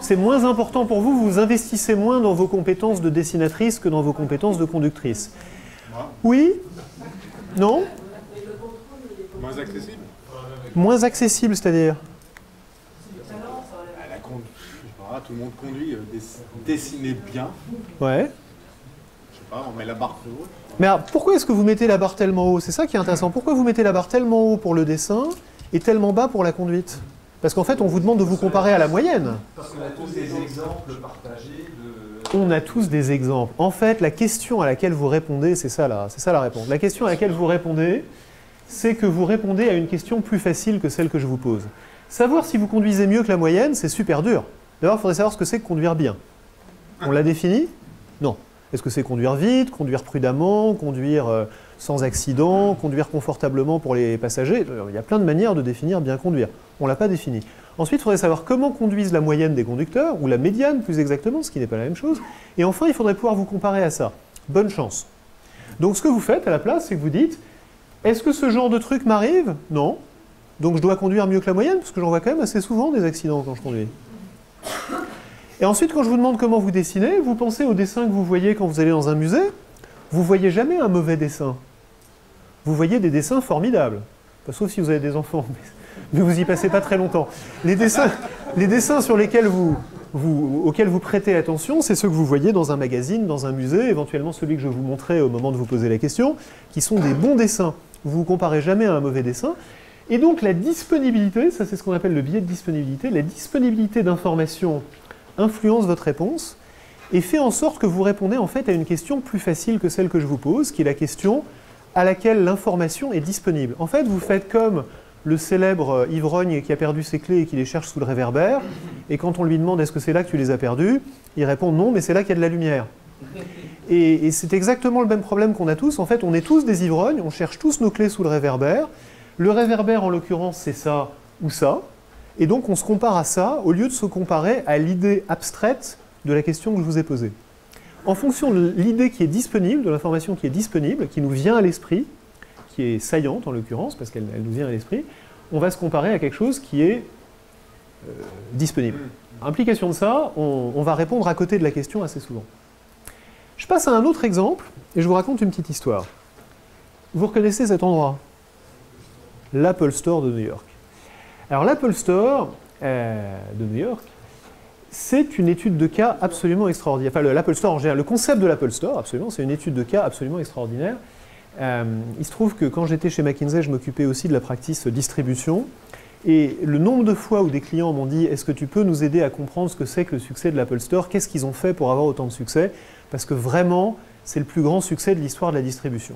C'est moins important pour vous, vous investissez moins dans vos compétences de dessinatrice que dans vos compétences de conductrice. Oui? Non? Moins accessible? Moins accessible, c'est-à-dire? Tout le monde conduit, dessiner bien. Ouais. Je sais pas, on met la barre plus haute. Mais alors, pourquoi est-ce que vous mettez la barre tellement haut? C'est ça qui est intéressant. Pourquoi vous mettez la barre tellement haut pour le dessin et tellement bas pour la conduite? Parce qu'en fait, on vous demande de vous comparer à la moyenne. Parce qu'on a tous des exemples partagés de... On a tous des exemples. En fait, la question à laquelle vous répondez, c'est ça la réponse. La question à laquelle vous répondez, c'est que vous répondez à une question plus facile que celle que je vous pose. Savoir si vous conduisez mieux que la moyenne, c'est super dur. D'abord, il faudrait savoir ce que c'est que conduire bien. On l'a défini? Non. Est-ce que c'est conduire vite, conduire prudemment, conduire sans accident, conduire confortablement pour les passagers? Il y a plein de manières de définir bien conduire. On ne l'a pas défini. Ensuite, il faudrait savoir comment conduisent la moyenne des conducteurs, ou la médiane plus exactement, ce qui n'est pas la même chose. Et enfin, il faudrait pouvoir vous comparer à ça. Bonne chance. Donc ce que vous faites à la place, c'est que vous dites, est-ce que ce genre de truc m'arrive? Non. Donc je dois conduire mieux que la moyenne, parce que j'en vois quand même assez souvent des accidents quand je conduis. Et ensuite, quand je vous demande comment vous dessinez, vous pensez au dessin que vous voyez quand vous allez dans un musée. Vous ne voyez jamais un mauvais dessin. Vous voyez des dessins formidables. Enfin, sauf si vous avez des enfants, mais vous y passez pas très longtemps. Les dessins sur lesquels auxquels vous prêtez attention, c'est ceux que vous voyez dans un magazine, dans un musée, éventuellement celui que je vous montrais au moment de vous poser la question, qui sont des bons dessins. Vous ne vous comparez jamais à un mauvais dessin. Et donc la disponibilité, ça c'est ce qu'on appelle le biais de disponibilité, la disponibilité d'informations influence votre réponse et fait en sorte que vous répondez en fait à une question plus facile que celle que je vous pose, qui est la question à laquelle l'information est disponible. En fait, vous faites comme le célèbre ivrogne qui a perdu ses clés et qui les cherche sous le réverbère, et quand on lui demande est-ce que c'est là que tu les as perdues, il répond non, mais c'est là qu'il y a de la lumière. Et c'est exactement le même problème qu'on a tous. En fait, on est tous des ivrognes, on cherche tous nos clés sous le réverbère. Le réverbère, en l'occurrence, c'est ça ou ça. Et donc, on se compare à ça au lieu de se comparer à l'idée abstraite de la question que je vous ai posée. En fonction de l'idée qui est disponible, de l'information qui est disponible, qui nous vient à l'esprit, qui est saillante en l'occurrence, parce qu'elle nous vient à l'esprit, on va se comparer à quelque chose qui est disponible. Implication de ça, on va répondre à côté de la question assez souvent. Je passe à un autre exemple et je vous raconte une petite histoire. Vous reconnaissez cet endroit? L'Apple Store de New York. Alors l'Apple Store de New York, c'est une étude de cas absolument extraordinaire. Enfin, l'Apple Store en général, le concept de l'Apple Store, absolument, c'est une étude de cas absolument extraordinaire. Il se trouve que quand j'étais chez McKinsey, je m'occupais aussi de la practice distribution. Et le nombre de fois où des clients m'ont dit « Est-ce que tu peux nous aider à comprendre ce que c'est que le succès de l'Apple Store? Qu'est-ce qu'ils ont fait pour avoir autant de succès ?» Parce que vraiment, c'est le plus grand succès de l'histoire de la distribution.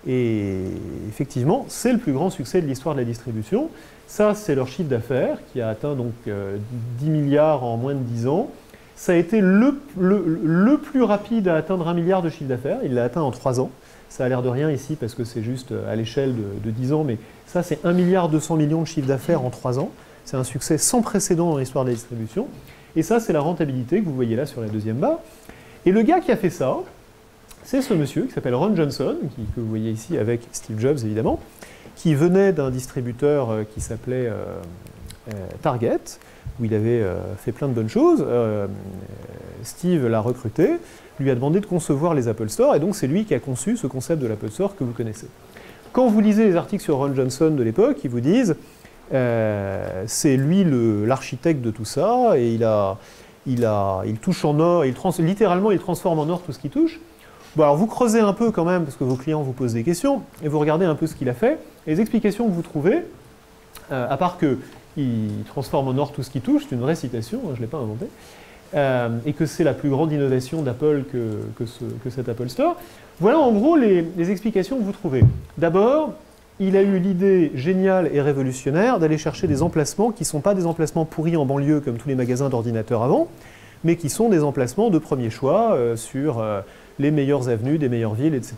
Et effectivement, c'est le plus grand succès de l'histoire de la distribution. Ça, c'est leur chiffre d'affaires qui a atteint donc 10 milliards en moins de 10 ans. Ça a été le plus rapide à atteindre 1 milliard de chiffre d'affaires. Il l'a atteint en 3 ans. Ça a l'air de rien ici parce que c'est juste à l'échelle de 10 ans, mais ça, c'est 1 milliard 200 millions de chiffre d'affaires en 3 ans. C'est un succès sans précédent dans l'histoire de la distribution. Et ça, c'est la rentabilité que vous voyez là sur la deuxième barre. Et le gars qui a fait ça, c'est ce monsieur qui s'appelle Ron Johnson, que vous voyez ici avec Steve Jobs évidemment, qui venait d'un distributeur qui s'appelait Target, où il avait fait plein de bonnes choses. Steve l'a recruté, lui a demandé de concevoir les Apple Store, et donc c'est lui qui a conçu ce concept de l'Apple Store que vous connaissez. Quand vous lisez les articles sur Ron Johnson de l'époque, ils vous disent c'est lui l'architecte de tout ça, et il touche en or, littéralement il transforme en or tout ce qu'il touche. Bon, alors vous creusez un peu quand même, parce que vos clients vous posent des questions, et vous regardez un peu ce qu'il a fait, et les explications que vous trouvez, à part qu'il transforme en or tout ce qu'il touche, c'est une vraie citation, je ne l'ai pas inventé, et que c'est la plus grande innovation d'Apple que cet Apple Store. Voilà en gros les explications que vous trouvez. D'abord, il a eu l'idée géniale et révolutionnaire d'aller chercher des emplacements qui ne sont pas des emplacements pourris en banlieue comme tous les magasins d'ordinateurs avant, mais qui sont des emplacements de premier choix sur les meilleures avenues, des meilleures villes, etc.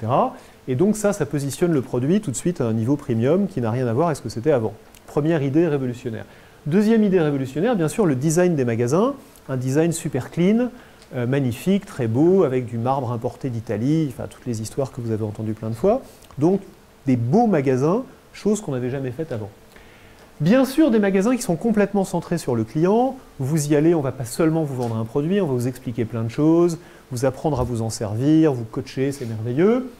Et donc ça positionne le produit tout de suite à un niveau premium qui n'a rien à voir avec ce que c'était avant. Première idée révolutionnaire. Deuxième idée révolutionnaire, bien sûr, le design des magasins, un design super clean, magnifique, très beau, avec du marbre importé d'Italie, enfin toutes les histoires que vous avez entendues plein de fois. Donc des beaux magasins, chose qu'on n'avait jamais faite avant. Bien sûr, des magasins qui sont complètement centrés sur le client. Vous y allez, on ne va pas seulement vous vendre un produit, on va vous expliquer plein de choses, vous apprendre à vous en servir, vous coacher, c'est merveilleux.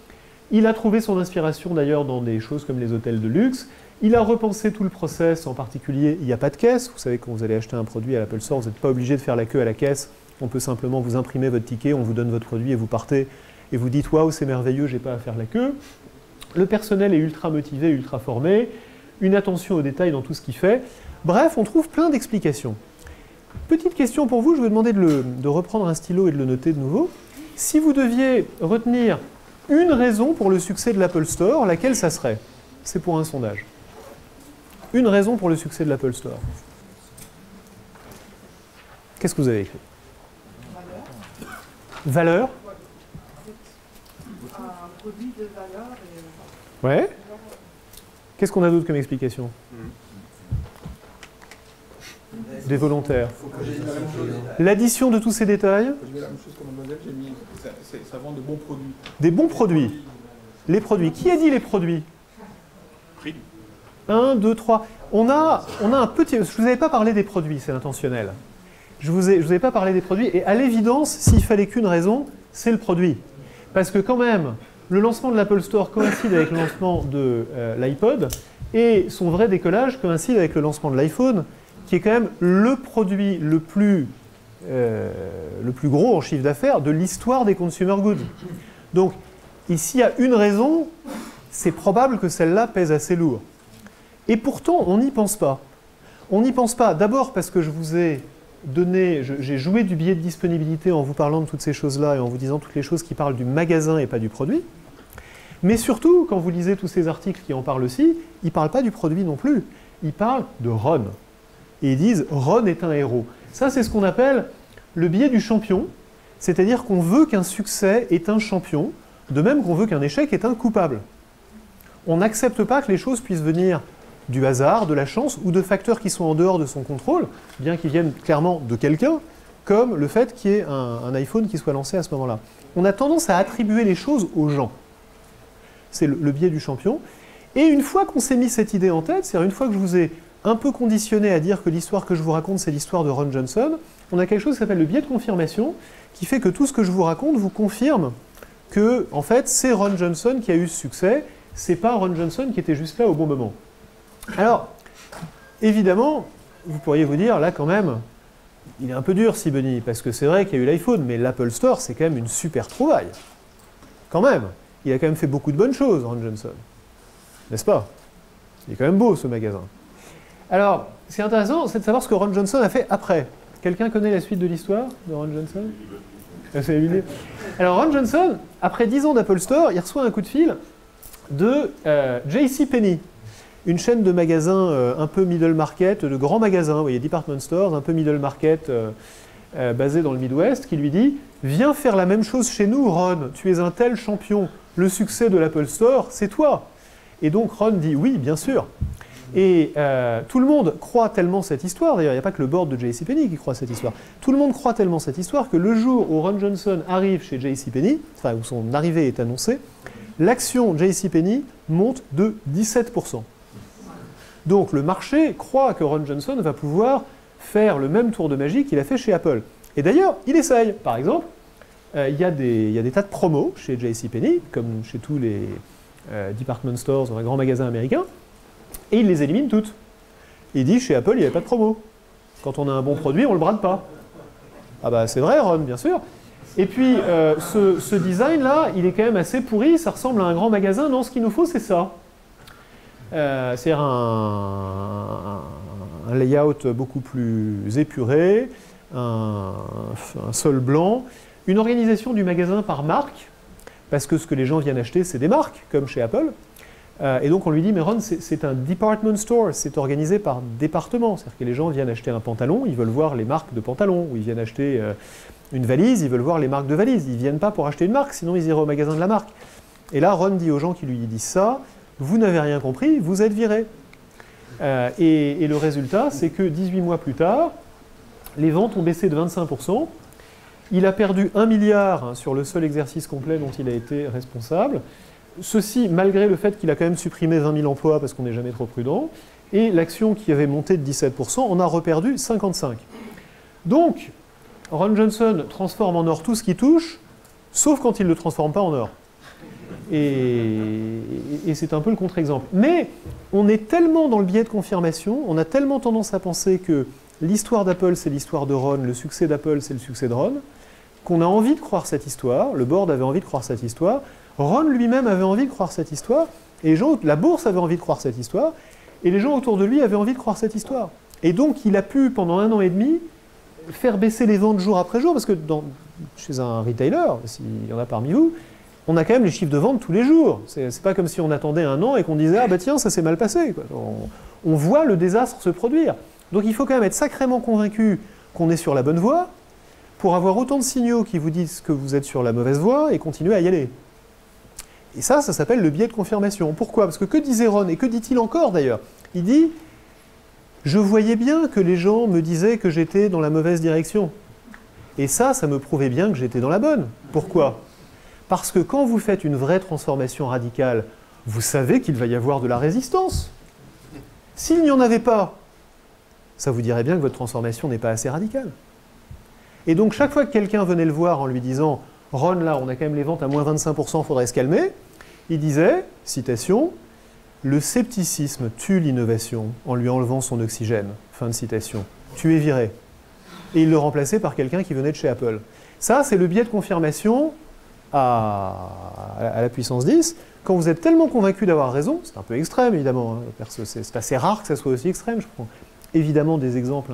Il a trouvé son inspiration d'ailleurs dans des choses comme les hôtels de luxe. Il a repensé tout le process, en particulier, il n'y a pas de caisse. Vous savez, quand vous allez acheter un produit à l'Apple Store, vous n'êtes pas obligé de faire la queue à la caisse. On peut simplement vous imprimer votre ticket, on vous donne votre produit et vous partez. Et vous dites « Waouh, c'est merveilleux, je n'ai pas à faire la queue ». Le personnel est ultra motivé, ultra formé. Une attention aux détails dans tout ce qu'il fait. Bref, on trouve plein d'explications. Petite question pour vous, je vais vous demander de reprendre un stylo et de le noter de nouveau. Si vous deviez retenir une raison pour le succès de l'Apple Store, laquelle ça serait? C'est pour un sondage. Une raison pour le succès de l'Apple Store. Qu'est-ce que vous avez écrit? Valeur. Un produit de valeur. Ouais. Qu'est-ce qu'on a d'autre comme explication? Des volontaires. L'addition de tous ces détails. Ça vend de bons produits. Des bons produits. Les produits. Qui a dit les produits? Prix. 1, 2, 3. On a un petit... Je ne vous avais pas parlé des produits, c'est intentionnel. Je vous ai pas parlé des produits. Et à l'évidence, s'il fallait qu'une raison, c'est le produit. Parce que quand même, le lancement de l'Apple Store coïncide avec le lancement de l'iPod et son vrai décollage coïncide avec le lancement de l'iPhone, qui est quand même le produit le plus gros en chiffre d'affaires de l'histoire des consumer goods. Donc, ici, il y a une raison, c'est probable que celle-là pèse assez lourd. Et pourtant, on n'y pense pas. On n'y pense pas d'abord parce que je vous ai donné, j'ai joué du biais de disponibilité en vous parlant de toutes ces choses-là et en vous disant toutes les choses qui parlent du magasin et pas du produit. Mais surtout, quand vous lisez tous ces articles qui en parlent aussi, ils ne parlent pas du produit non plus. Ils parlent de Ron. Et ils disent « Ron est un héros ». Ça, c'est ce qu'on appelle le biais du champion. C'est-à-dire qu'on veut qu'un succès est un champion, de même qu'on veut qu'un échec est un coupable. On n'accepte pas que les choses puissent venir du hasard, de la chance ou de facteurs qui sont en dehors de son contrôle, bien qu'ils viennent clairement de quelqu'un, comme le fait qu'il y ait un iPhone qui soit lancé à ce moment-là. On a tendance à attribuer les choses aux gens. C'est le biais du champion. Et une fois qu'on s'est mis cette idée en tête, c'est-à-dire une fois que je vous ai un peu conditionné à dire que l'histoire que je vous raconte, c'est l'histoire de Ron Johnson, on a quelque chose qui s'appelle le biais de confirmation, qui fait que tout ce que je vous raconte vous confirme que, en fait, c'est Ron Johnson qui a eu ce succès, c'est pas Ron Johnson qui était juste là au bon moment. Alors, évidemment, vous pourriez vous dire, là quand même, il est un peu dur, Sibony, parce que c'est vrai qu'il y a eu l'iPhone, mais l'Apple Store, c'est quand même une super trouvaille. Quand même. Il a quand même fait beaucoup de bonnes choses, Ron Johnson. N'est-ce pas? Il est quand même beau, ce magasin. Alors, c'est intéressant, c'est de savoir ce que Ron Johnson a fait après. Quelqu'un connaît la suite de l'histoire de Ron Johnson? C'est l'idée. Alors, Ron Johnson, après 10 ans d'Apple Store, il reçoit un coup de fil de JCPenney, une chaîne de magasins un peu middle market, de grands magasins, vous voyez, department stores, un peu middle market, basé dans le Midwest, qui lui dit « Viens faire la même chose chez nous, Ron, tu es un tel champion, le succès de l'Apple Store, c'est toi !» Et donc Ron dit « Oui, bien sûr !» Et tout le monde croit tellement cette histoire, d'ailleurs il n'y a pas que le board de JCPenney qui croit cette histoire, tout le monde croit tellement cette histoire que le jour où Ron Johnson arrive chez JCPenney, enfin où son arrivée est annoncée, l'action JCPenney monte de 17%. Donc le marché croit que Ron Johnson va pouvoir faire le même tour de magie qu'il a fait chez Apple. Et d'ailleurs, il essaye. Par exemple, il y a des tas de promos chez JCPenney, comme chez tous les department stores dans un grand magasin américain, et il les élimine toutes. Il dit, chez Apple, il n'y avait pas de promo. Quand on a un bon produit, on ne le brade pas. Ah bah c'est vrai, Ron, bien sûr. Et puis, ce design-là, il est quand même assez pourri, ça ressemble à un grand magasin. Non, ce qu'il nous faut, c'est ça. C'est un layout beaucoup plus épuré, un sol blanc, une organisation du magasin par marque, parce que ce que les gens viennent acheter, c'est des marques, comme chez Apple. Et donc on lui dit, mais Ron, c'est un department store, c'est organisé par département. C'est-à-dire que les gens viennent acheter un pantalon, ils veulent voir les marques de pantalon, ou ils viennent acheter une valise, ils veulent voir les marques de valise. Ils ne viennent pas pour acheter une marque, sinon ils iraient au magasin de la marque. Et là, Ron dit aux gens qui lui disent ça, vous n'avez rien compris, vous êtes virés. Et le résultat, c'est que 18 mois plus tard, les ventes ont baissé de 25%. Il a perdu 1 milliard sur le seul exercice complet dont il a été responsable. Ceci, malgré le fait qu'il a quand même supprimé 20 000 emplois parce qu'on n'est jamais trop prudent. Et l'action qui avait monté de 17%, on a reperdu 55%. Donc, Ron Johnson transforme en or tout ce qui touche, sauf quand il ne le transforme pas en or. Et c'est un peu le contre-exemple. Mais on est tellement dans le biais de confirmation, on a tellement tendance à penser que l'histoire d'Apple, c'est l'histoire de Ron, le succès d'Apple, c'est le succès de Ron, qu'on a envie de croire cette histoire, le board avait envie de croire cette histoire, Ron lui-même avait envie de croire cette histoire, et les gens, la bourse avait envie de croire cette histoire, et les gens autour de lui avaient envie de croire cette histoire. Et donc il a pu, pendant 1 an et demi, faire baisser les ventes jour après jour, parce que chez un retailer, s'il y en a parmi vous, on a quand même les chiffres de vente tous les jours. C'est pas comme si on attendait 1 an et qu'on disait « Ah bah tiens, ça s'est mal passé ». On voit le désastre se produire. Donc il faut quand même être sacrément convaincu qu'on est sur la bonne voie pour avoir autant de signaux qui vous disent que vous êtes sur la mauvaise voie et continuer à y aller. Et ça s'appelle le biais de confirmation. Pourquoi? Parce que disait Ron, et que dit-il encore d'ailleurs? Il dit « Je voyais bien que les gens me disaient que j'étais dans la mauvaise direction. Et ça me prouvait bien que j'étais dans la bonne. Pourquoi? Parce que quand vous faites une vraie transformation radicale, vous savez qu'il va y avoir de la résistance. S'il n'y en avait pas, ça vous dirait bien que votre transformation n'est pas assez radicale. Et donc chaque fois que quelqu'un venait le voir en lui disant « Ron, là, on a quand même les ventes à moins 25%, il faudrait se calmer », il disait, citation, « Le scepticisme tue l'innovation en lui enlevant son oxygène. » Fin de citation. Tu es viré. Et il le remplaçait par quelqu'un qui venait de chez Apple. Ça, c'est le biais de confirmation à la puissance 10. Quand vous êtes tellement convaincu d'avoir raison, c'est un peu extrême évidemment, hein, c'est assez rare que ça soit aussi extrême, je prends évidemment des exemples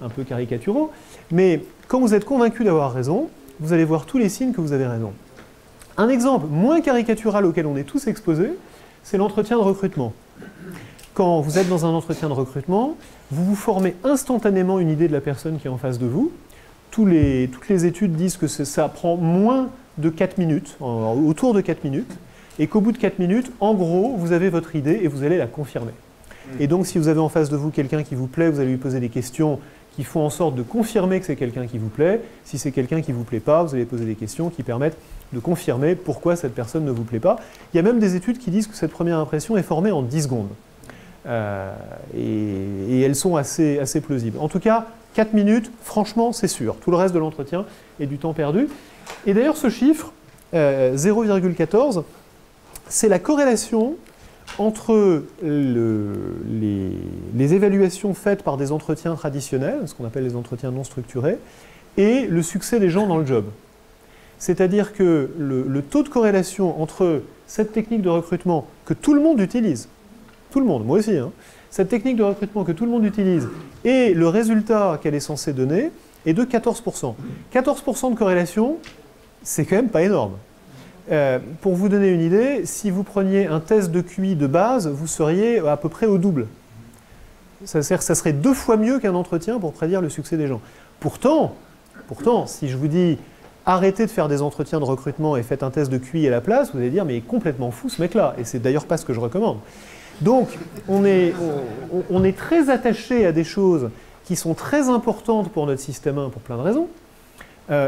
un peu caricaturaux, mais quand vous êtes convaincu d'avoir raison, vous allez voir tous les signes que vous avez raison. Un exemple moins caricatural auquel on est tous exposés, c'est l'entretien de recrutement. Quand vous êtes dans un entretien de recrutement, vous vous formez instantanément une idée de la personne qui est en face de vous. Toutes les études disent que ça prend moins de 4 minutes, autour de 4 minutes, et qu'au bout de 4 minutes, en gros, vous avez votre idée et vous allez la confirmer. Et donc, si vous avez en face de vous quelqu'un qui vous plaît, vous allez lui poser des questions qui font en sorte de confirmer que c'est quelqu'un qui vous plaît. Si c'est quelqu'un qui ne vous plaît pas, vous allez poser des questions qui permettent de confirmer pourquoi cette personne ne vous plaît pas. Il y a même des études qui disent que cette première impression est formée en 10 secondes. Et elles sont assez plausibles. En tout cas, 4 minutes, franchement, c'est sûr. Tout le reste de l'entretien est du temps perdu. Et d'ailleurs, ce chiffre, 0,14, c'est la corrélation entre les évaluations faites par des entretiens traditionnels, ce qu'on appelle les entretiens non structurés, et le succès des gens dans le job. C'est-à-dire que le taux de corrélation entre cette technique de recrutement que tout le monde utilise, tout le monde, moi aussi, hein, cette technique de recrutement que tout le monde utilise et le résultat qu'elle est censée donner est de 14%. 14% de corrélation, c'est quand même pas énorme. Pour vous donner une idée, si vous preniez un test de QI de base, vous seriez à peu près au double. Ça serait 2 fois mieux qu'un entretien pour prédire le succès des gens. Pourtant, si je vous dis arrêtez de faire des entretiens de recrutement et faites un test de QI à la place, vous allez dire mais il est complètement fou ce mec-là. Et c'est d'ailleurs pas ce que je recommande. Donc, on est très attaché à des choses qui sont très importantes pour notre système 1 pour plein de raisons,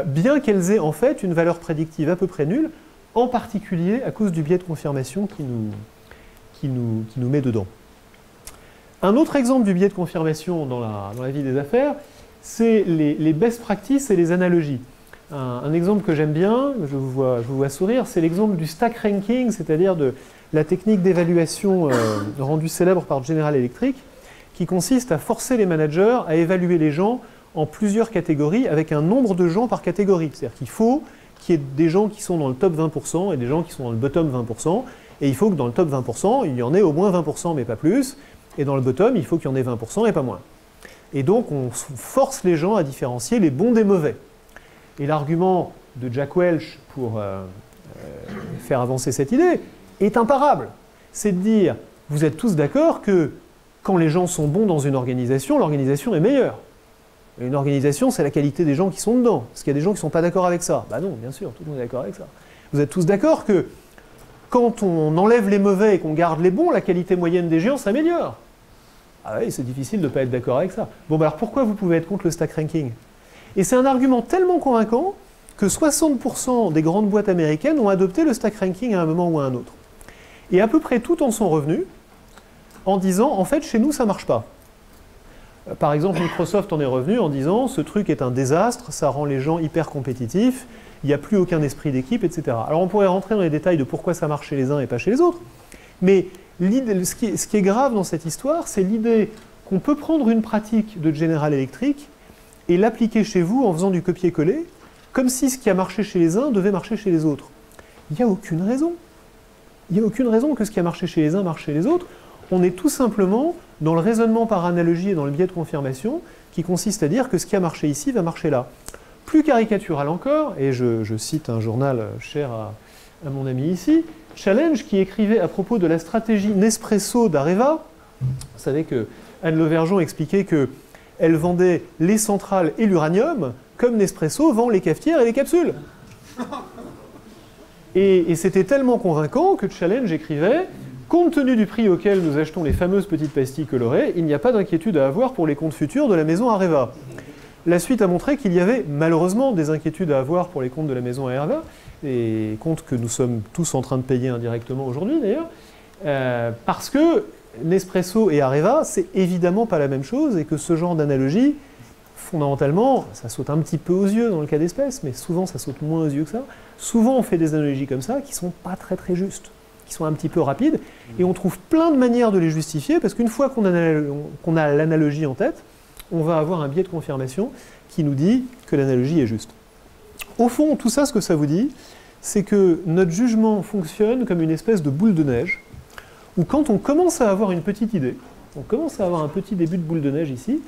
bien qu'elles aient en fait une valeur prédictive à peu près nulle, en particulier à cause du biais de confirmation qui nous met dedans. Un autre exemple du biais de confirmation dans la vie des affaires, c'est les best practices et les analogies. Un exemple que j'aime bien, je vous vois sourire, c'est l'exemple du stack ranking, c'est-à-dire de la technique d'évaluation rendue célèbre par General Electric, qui consiste à forcer les managers à évaluer les gens en plusieurs catégories avec un nombre de gens par catégorie. C'est-à-dire qu'il faut qu'il y ait des gens qui sont dans le top 20% et des gens qui sont dans le bottom 20%, et il faut que dans le top 20%, il y en ait au moins 20% mais pas plus, et dans le bottom, il faut qu'il y en ait 20% et pas moins. Et donc on force les gens à différencier les bons des mauvais. Et l'argument de Jack Welch pour faire avancer cette idée est imparable. C'est de dire, vous êtes tous d'accord que quand les gens sont bons dans une organisation, l'organisation est meilleure. Et une organisation, c'est la qualité des gens qui sont dedans. Est-ce qu'il y a des gens qui ne sont pas d'accord avec ça? Bah non, bien sûr, tout le monde est d'accord avec ça. Vous êtes tous d'accord que quand on enlève les mauvais et qu'on garde les bons, la qualité moyenne des gens s'améliore. Ah oui, c'est difficile de ne pas être d'accord avec ça. Bon, bah alors pourquoi vous pouvez être contre le stack ranking? Et c'est un argument tellement convaincant que 60% des grandes boîtes américaines ont adopté le stack ranking à un moment ou à un autre. Et à peu près toutes en sont revenues en disant, en fait, chez nous, ça ne marche pas. Par exemple, Microsoft en est revenu en disant, ce truc est un désastre, ça rend les gens hyper compétitifs, il n'y a plus aucun esprit d'équipe, etc. Alors on pourrait rentrer dans les détails de pourquoi ça marche chez les uns et pas chez les autres, mais ce qui est grave dans cette histoire, c'est l'idée qu'on peut prendre une pratique de General Electric et l'appliquer chez vous en faisant du copier-coller, comme si ce qui a marché chez les uns devait marcher chez les autres. Il n'y a aucune raison. Il n'y a aucune raison que ce qui a marché chez les uns marche chez les autres. On est tout simplement dans le raisonnement par analogie et dans le biais de confirmation qui consiste à dire que ce qui a marché ici va marcher là. Plus caricatural encore, et je cite un journal cher à mon ami ici, Challenge, qui écrivait à propos de la stratégie Nespresso d'Areva. Vous savez que Anne Levergeon expliquait qu'elle vendait les centrales et l'uranium, comme Nespresso vend les cafetières et les capsules. Et c'était tellement convaincant que Challenge écrivait « Compte tenu du prix auquel nous achetons les fameuses petites pastilles colorées, il n'y a pas d'inquiétude à avoir pour les comptes futurs de la maison Areva. » La suite a montré qu'il y avait malheureusement des inquiétudes à avoir pour les comptes de la maison Areva, et comptes que nous sommes tous en train de payer indirectement aujourd'hui d'ailleurs, parce que Nespresso et Areva, c'est évidemment pas la même chose, et que ce genre d'analogie, fondamentalement, ça saute un petit peu aux yeux dans le cas d'espèce, mais souvent ça saute moins aux yeux que ça. Souvent on fait des analogies comme ça qui sont pas très très justes, qui sont un petit peu rapides, et on trouve plein de manières de les justifier, parce qu'une fois qu'on a l'analogie en tête, on va avoir un biais de confirmation qui nous dit que l'analogie est juste. Au fond, tout ça, ce que ça vous dit, c'est que notre jugement fonctionne comme une espèce de boule de neige, où quand on commence à avoir une petite idée, on commence à avoir un petit début de boule de neige ici,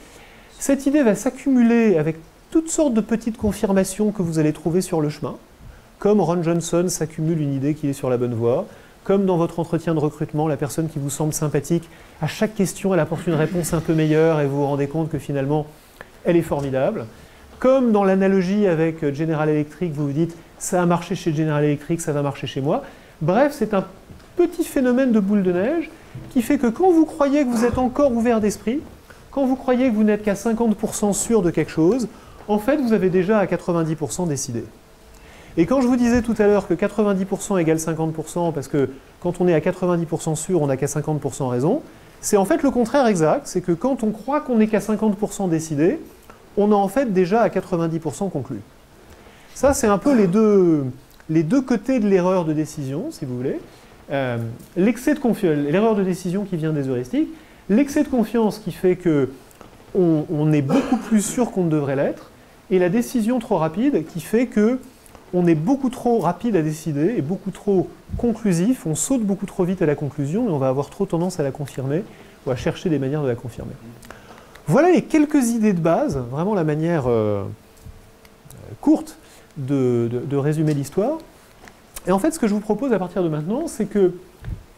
cette idée va s'accumuler avec toutes sortes de petites confirmations que vous allez trouver sur le chemin, comme Ron Johnson s'accumule une idée qu'il est sur la bonne voie, comme dans votre entretien de recrutement, la personne qui vous semble sympathique, à chaque question, elle apporte une réponse un peu meilleure et vous vous rendez compte que finalement, elle est formidable. Comme dans l'analogie avec General Electric, vous vous dites, ça a marché chez General Electric, ça va marcher chez moi. Bref, c'est un petit phénomène de boule de neige qui fait que quand vous croyez que vous êtes encore ouvert d'esprit, quand vous croyez que vous n'êtes qu'à 50% sûr de quelque chose, en fait, vous avez déjà à 90% décidé. Et quand je vous disais tout à l'heure que 90% égale 50%, parce que quand on est à 90% sûr, on n'a qu'à 50% raison, C'est en fait le contraire exact, c'est que quand on croit qu'on n'est qu'à 50% décidé, on est en fait déjà à 90% conclu. Ça, c'est un peu les deux côtés de l'erreur de décision, si vous voulez. L'excès de confiance, l'erreur de décision qui vient des heuristiques, l'excès de confiance qui fait qu'on est beaucoup plus sûr qu'on ne devrait l'être, et la décision trop rapide qui fait qu'on est beaucoup trop rapide à décider et beaucoup trop conclusif, on saute beaucoup trop vite à la conclusion et on va avoir trop tendance à la confirmer ou à chercher des manières de la confirmer. Voilà les quelques idées de base, vraiment la manière courte de résumer l'histoire. Et en fait, ce que je vous propose à partir de maintenant, c'est que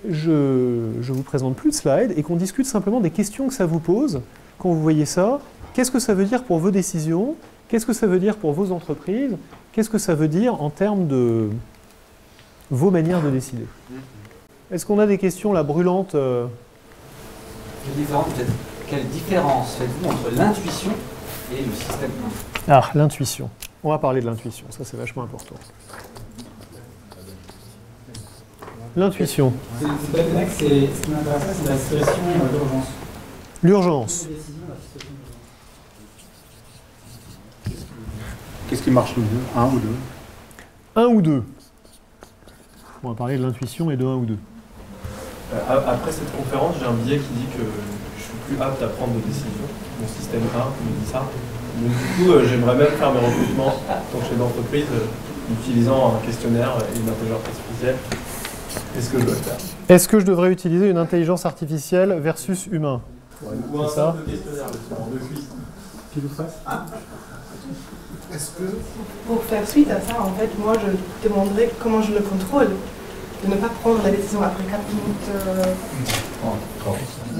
je ne vous présente plus de slides et qu'on discute simplement des questions que ça vous pose quand vous voyez ça. Qu'est-ce que ça veut dire pour vos décisions? Qu'est-ce que ça veut dire pour vos entreprises? Qu'est-ce que ça veut dire en termes de vos manières de décider? Est-ce qu'on a des questions là brûlantes Quelle différence faites-vous entre l'intuition et le système 1? Ah, l'intuition. On va parler de l'intuition, ça c'est vachement important. L'intuition. C'est pas vrai que ce qui m'intéresse, c'est la situation d'urgence. L'urgence. Qu'est-ce qui marche le mieux? Un ou deux? Un ou deux. On va parler de l'intuition et de un ou deux. Après cette conférence, j'ai un billet qui dit que je suis plus apte à prendre des décisions. Mon système 1 me dit ça. Donc du coup, j'aimerais même faire mes recrutements en tant que chef d'entreprise utilisant un questionnaire et une intelligence artificielle. Est-ce que je dois le faire? Est-ce que je devrais utiliser une intelligence artificielle versus humain? Ou un simple questionnaire, de quiz. Pile ou face? Est-ce que Pour faire suite à ça, en fait, moi, je demanderais comment je le contrôle, de ne pas prendre la décision après 4 minutes.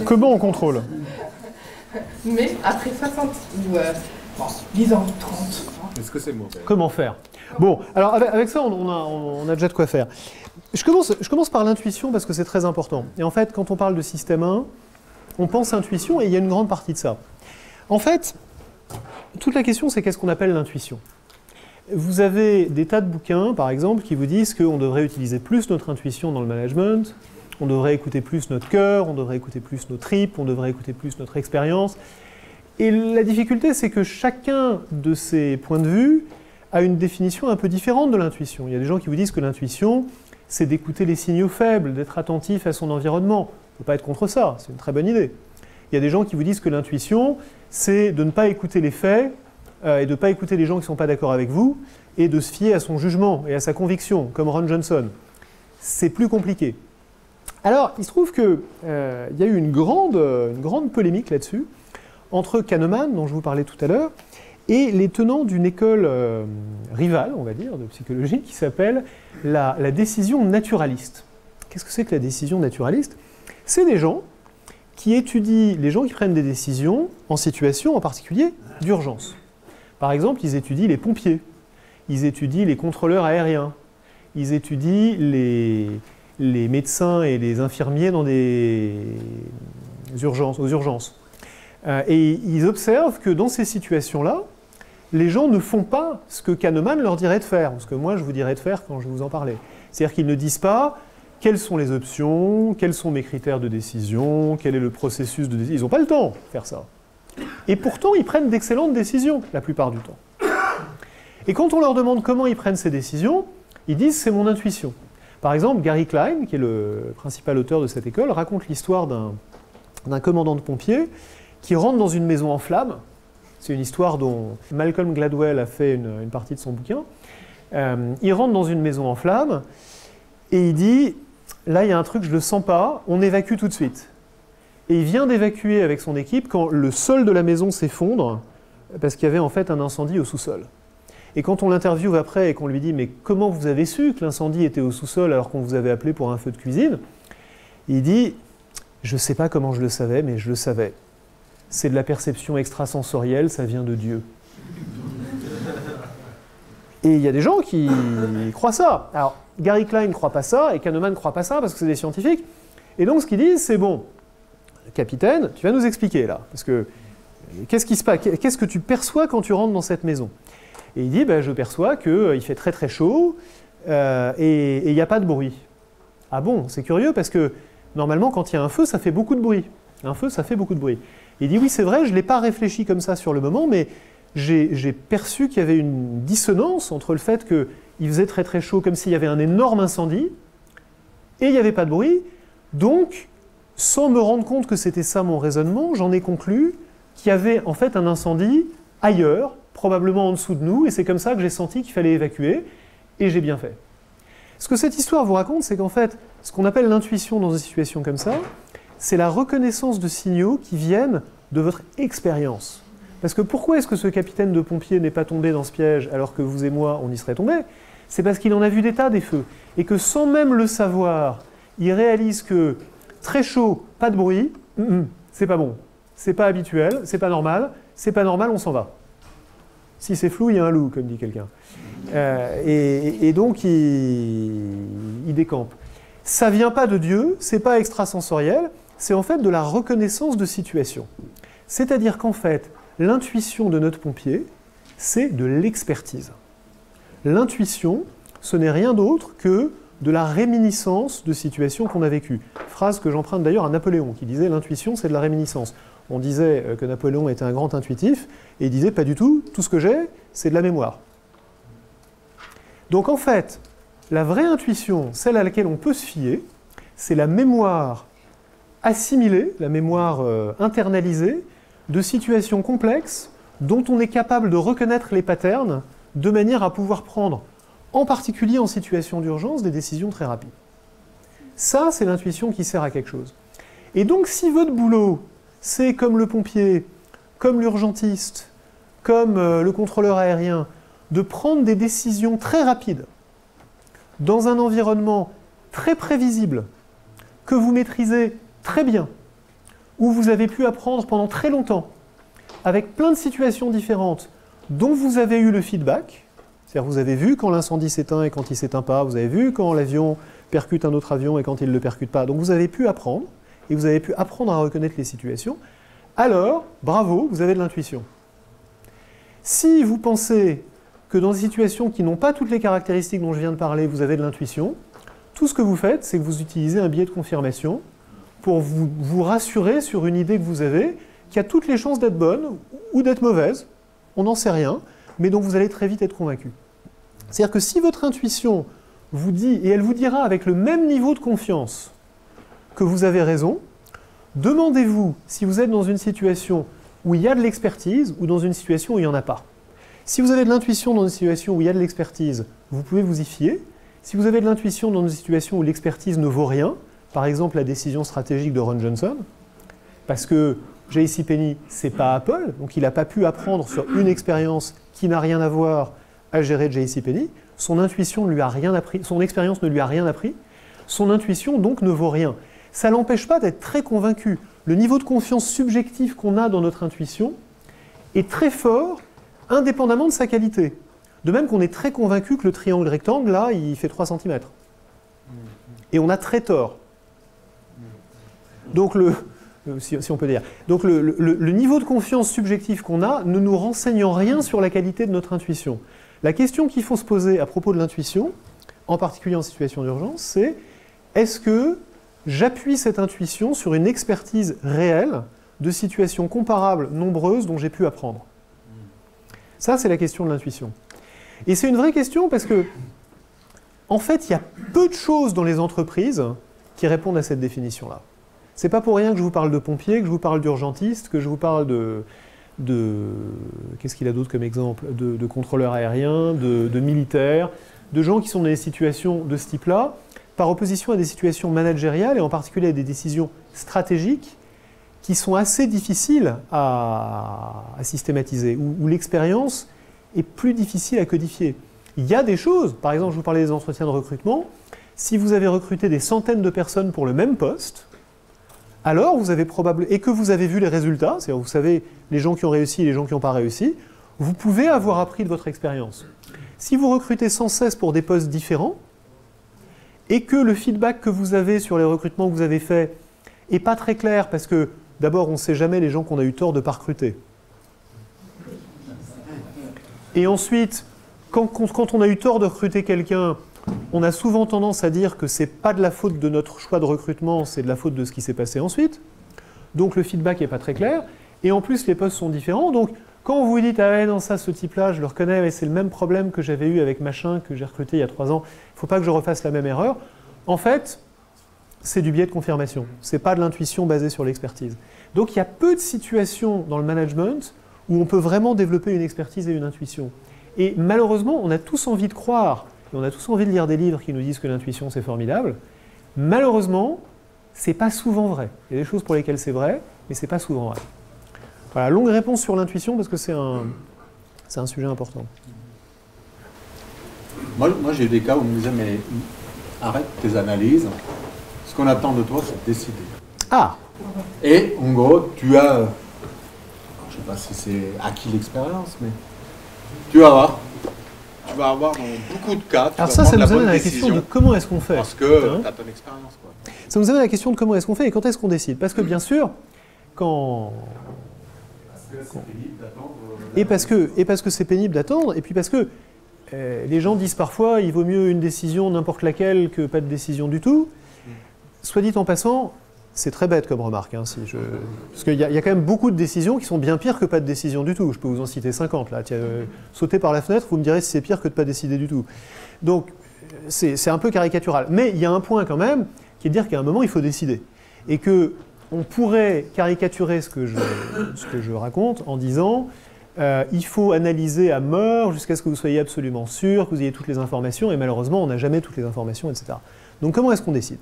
Comment on contrôle? Mais après 60 ou disons 30. Est-ce que c'est mauvais? Comment faire? Bon, alors avec ça, on a déjà de quoi faire. Je commence par l'intuition parce que c'est très important. Et en fait, quand on parle de système 1, on pense intuition et il y a une grande partie de ça. En fait, toute la question, c'est qu'est-ce qu'on appelle l'intuition? Vous avez des tas de bouquins, par exemple, qui vous disent qu'on devrait utiliser plus notre intuition dans le management, on devrait écouter plus notre cœur, on devrait écouter plus nos tripes, on devrait écouter plus notre expérience. Et la difficulté, c'est que chacun de ces points de vue a une définition un peu différente de l'intuition. Il y a des gens qui vous disent que l'intuition, c'est d'écouter les signaux faibles, d'être attentif à son environnement. On ne peut pas être contre ça, c'est une très bonne idée. Il y a des gens qui vous disent que l'intuition, c'est de ne pas écouter les faits et de ne pas écouter les gens qui ne sont pas d'accord avec vous et de se fier à son jugement et à sa conviction, comme Ron Johnson. C'est plus compliqué. Alors, il se trouve qu'il y a eu une grande polémique là-dessus entre Kahneman, dont je vous parlais tout à l'heure, et les tenants d'une école rivale, on va dire, de psychologie, qui s'appelle la décision naturaliste. Qu'est-ce que c'est que la décision naturaliste? C'est des gens qui étudient les gens qui prennent des décisions en situation, en particulier, d'urgence. Par exemple, ils étudient les pompiers, ils étudient les contrôleurs aériens, ils étudient les médecins et les infirmiers dans des urgences, aux urgences. Et ils observent que dans ces situations-là, les gens ne font pas ce que Kahneman leur dirait de faire, ce que moi je vous dirais de faire quand je vous en parlais. C'est-à-dire qu'ils ne disent pas quelles sont les options, quels sont mes critères de décision, quel est le processus de décision. Ils n'ont pas le temps de faire ça. Et pourtant, ils prennent d'excellentes décisions la plupart du temps. Et quand on leur demande comment ils prennent ces décisions, ils disent c'est mon intuition. Par exemple, Gary Klein, qui est le principal auteur de cette école, raconte l'histoire d'un commandant de pompiers qui rentre dans une maison en flammes. C'est une histoire dont Malcolm Gladwell a fait une partie de son bouquin. Il rentre dans une maison en flammes et il dit « Là, il y a un truc, je ne le sens pas, on évacue tout de suite ». Et il vient d'évacuer avec son équipe quand le sol de la maison s'effondre parce qu'il y avait en fait un incendie au sous-sol. Et quand on l'interviewe après et qu'on lui dit « Mais comment vous avez su que l'incendie était au sous-sol alors qu'on vous avait appelé pour un feu de cuisine ?» Il dit « Je ne sais pas comment je le savais, mais je le savais. C'est de la perception extrasensorielle, ça vient de Dieu. » Et il y a des gens qui croient ça. Alors, Gary Klein ne croit pas ça et Kahneman ne croit pas ça parce que c'est des scientifiques. Et donc, ce qu'ils disent, c'est bon, capitaine, tu vas nous expliquer là. Parce que qu'est-ce qui se passe? Qu'est-ce que tu perçois quand tu rentres dans cette maison? Et il dit, je perçois qu'il fait très très chaud et il n'y a pas de bruit. Ah bon, c'est curieux parce que normalement, quand il y a un feu, ça fait beaucoup de bruit. Un feu, ça fait beaucoup de bruit. Il dit, oui, c'est vrai, je ne l'ai pas réfléchi comme ça sur le moment, mais j'ai perçu qu'il y avait une dissonance entre le fait qu'il faisait très très chaud, comme s'il y avait un énorme incendie, et il n'y avait pas de bruit. Donc, sans me rendre compte que c'était ça mon raisonnement, j'en ai conclu qu'il y avait en fait un incendie ailleurs, probablement en dessous de nous, et c'est comme ça que j'ai senti qu'il fallait évacuer, et j'ai bien fait. Ce que cette histoire vous raconte, c'est qu'en fait, ce qu'on appelle l'intuition dans une situation comme ça, c'est la reconnaissance de signaux qui viennent de votre expérience. Parce que pourquoi est-ce que ce capitaine de pompiers n'est pas tombé dans ce piège alors que vous et moi, on y serait tombés? C'est parce qu'il en a vu des tas des feux. Et que sans même le savoir, il réalise que très chaud, pas de bruit, c'est pas bon. C'est pas habituel, c'est pas normal, on s'en va. Si c'est flou, il y a un loup, comme dit quelqu'un. Et donc, il décampe. Ça vient pas de Dieu, c'est pas extrasensoriel, c'est en fait de la reconnaissance de situation. C'est-à-dire qu'en fait, l'intuition de notre pompier, c'est de l'expertise. L'intuition, ce n'est rien d'autre que de la réminiscence de situations qu'on a vécues. Phrase que j'emprunte d'ailleurs à Napoléon, qui disait « l'intuition, c'est de la réminiscence ». On disait que Napoléon était un grand intuitif, et il disait « pas du tout, tout ce que j'ai, c'est de la mémoire ». Donc en fait, la vraie intuition, celle à laquelle on peut se fier, c'est la mémoire assimilée, la mémoire internalisée, de situations complexes dont on est capable de reconnaître les patterns de manière à pouvoir prendre, en particulier en situation d'urgence, des décisions très rapides. Ça, c'est l'intuition qui sert à quelque chose. Et donc, si votre boulot, c'est comme le pompier, comme l'urgentiste, comme le contrôleur aérien, de prendre des décisions très rapides dans un environnement très prévisible, que vous maîtrisez très bien, où vous avez pu apprendre pendant très longtemps, avec plein de situations différentes, dont vous avez eu le feedback, c'est-à-dire vous avez vu quand l'incendie s'éteint et quand il ne s'éteint pas, vous avez vu quand l'avion percute un autre avion et quand il ne le percute pas, donc vous avez pu apprendre, et vous avez pu apprendre à reconnaître les situations, alors, bravo, vous avez de l'intuition. Si vous pensez que dans des situations qui n'ont pas toutes les caractéristiques dont je viens de parler, vous avez de l'intuition, tout ce que vous faites, c'est que vous utilisez un biais de confirmation pour vous rassurer sur une idée que vous avez, qui a toutes les chances d'être bonne ou d'être mauvaise, on n'en sait rien, mais dont vous allez très vite être convaincu. C'est-à-dire que si votre intuition vous dit, et elle vous dira avec le même niveau de confiance que vous avez raison, demandez-vous si vous êtes dans une situation où il y a de l'expertise ou dans une situation où il n'y en a pas. Si vous avez de l'intuition dans une situation où il y a de l'expertise, vous pouvez vous y fier. Si vous avez de l'intuition dans une situation où l'expertise ne vaut rien, par exemple la décision stratégique de Ron Johnson, parce que JCPenney, c'est pas Apple, donc il n'a pas pu apprendre sur une expérience qui n'a rien à voir à gérer JCPenney, son intuition ne lui a rien appris, son expérience ne lui a rien appris, son intuition donc ne vaut rien. Ça ne l'empêche pas d'être très convaincu. Le niveau de confiance subjectif qu'on a dans notre intuition est très fort, indépendamment de sa qualité. De même qu'on est très convaincu que le triangle rectangle, là, il fait 3 cm. Et on a très tort. Donc, si on peut dire. Donc, le niveau de confiance subjectif qu'on a ne nous renseigne en rien sur la qualité de notre intuition. La question qu'il faut se poser à propos de l'intuition, en particulier en situation d'urgence, c'est est-ce que j'appuie cette intuition sur une expertise réelle de situations comparables, nombreuses, dont j'ai pu apprendre? Ça, c'est la question de l'intuition. Et c'est une vraie question parce que, en fait, il y a peu de choses dans les entreprises qui répondent à cette définition-là. C'est pas pour rien que je vous parle de pompiers, que je vous parle d'urgentistes, que je vous parle de qu'est-ce qu'il a d'autre comme exemple? De contrôleurs aériens, de militaires, de gens qui sont dans des situations de ce type-là, par opposition à des situations managériales et en particulier à des décisions stratégiques qui sont assez difficiles à systématiser, où l'expérience est plus difficile à codifier. Il y a des choses, par exemple, je vous parlais des entretiens de recrutement, si vous avez recruté des centaines de personnes pour le même poste, alors vous avez probablement, et que vous avez vu les résultats, c'est-à-dire vous savez les gens qui ont réussi et les gens qui n'ont pas réussi, vous pouvez avoir appris de votre expérience. Si vous recrutez sans cesse pour des postes différents, et que le feedback que vous avez sur les recrutements que vous avez faits n'est pas très clair, parce que d'abord on ne sait jamais les gens qu'on a eu tort de ne pas recruter. Et ensuite, quand on a eu tort de recruter quelqu'un, on a souvent tendance à dire que ce n'est pas de la faute de notre choix de recrutement, c'est de la faute de ce qui s'est passé ensuite. donc le feedback n'est pas très clair, et en plus les postes sont différents, donc quand vous dites « Ah ouais, non, ça, ce type-là, je le reconnais, ouais, c'est le même problème que j'avais eu avec machin, que j'ai recruté il y a 3 ans, il ne faut pas que je refasse la même erreur », en fait, c'est du biais de confirmation, ce n'est pas de l'intuition basée sur l'expertise. Donc il y a peu de situations dans le management où on peut vraiment développer une expertise et une intuition. Et malheureusement, on a tous envie de croire, et on a tous envie de lire des livres qui nous disent que l'intuition c'est formidable. Malheureusement, c'est pas souvent vrai. Il y a des choses pour lesquelles c'est vrai, mais c'est pas souvent vrai. Voilà, longue réponse sur l'intuition parce que c'est un sujet important. Moi j'ai eu des cas où on me disait mais arrête tes analyses, ce qu'on attend de toi c'est de décider. Ah! Et en gros, tu as, alors, je ne sais pas si c'est acquis l'expérience, mais tu vas avoir dans beaucoup de cas. Alors ça nous amène à la question de comment est-ce qu'on fait. Parce que tu as ton expérience. Quoi. Ça nous amène à la question de comment est-ce qu'on fait et quand est-ce qu'on décide. Parce que bien sûr, et parce que c'est pénible d'attendre, et puis parce que les gens disent parfois il vaut mieux une décision n'importe laquelle que pas de décision du tout. Soit dit en passant, c'est très bête comme remarque, hein, parce qu'il y a quand même beaucoup de décisions qui sont bien pires que pas de décision du tout. Je peux vous en citer 50 là. Sauter par la fenêtre, vous me direz si c'est pire que de pas décider du tout. Donc c'est un peu caricatural. Mais il y a un point quand même, qui est de dire qu'à un moment il faut décider. Et que on pourrait caricaturer ce que je raconte en disant il faut analyser à mort jusqu'à ce que vous soyez absolument sûr, que vous ayez toutes les informations, et malheureusement on n'a jamais toutes les informations, etc. Donc comment est-ce qu'on décide ?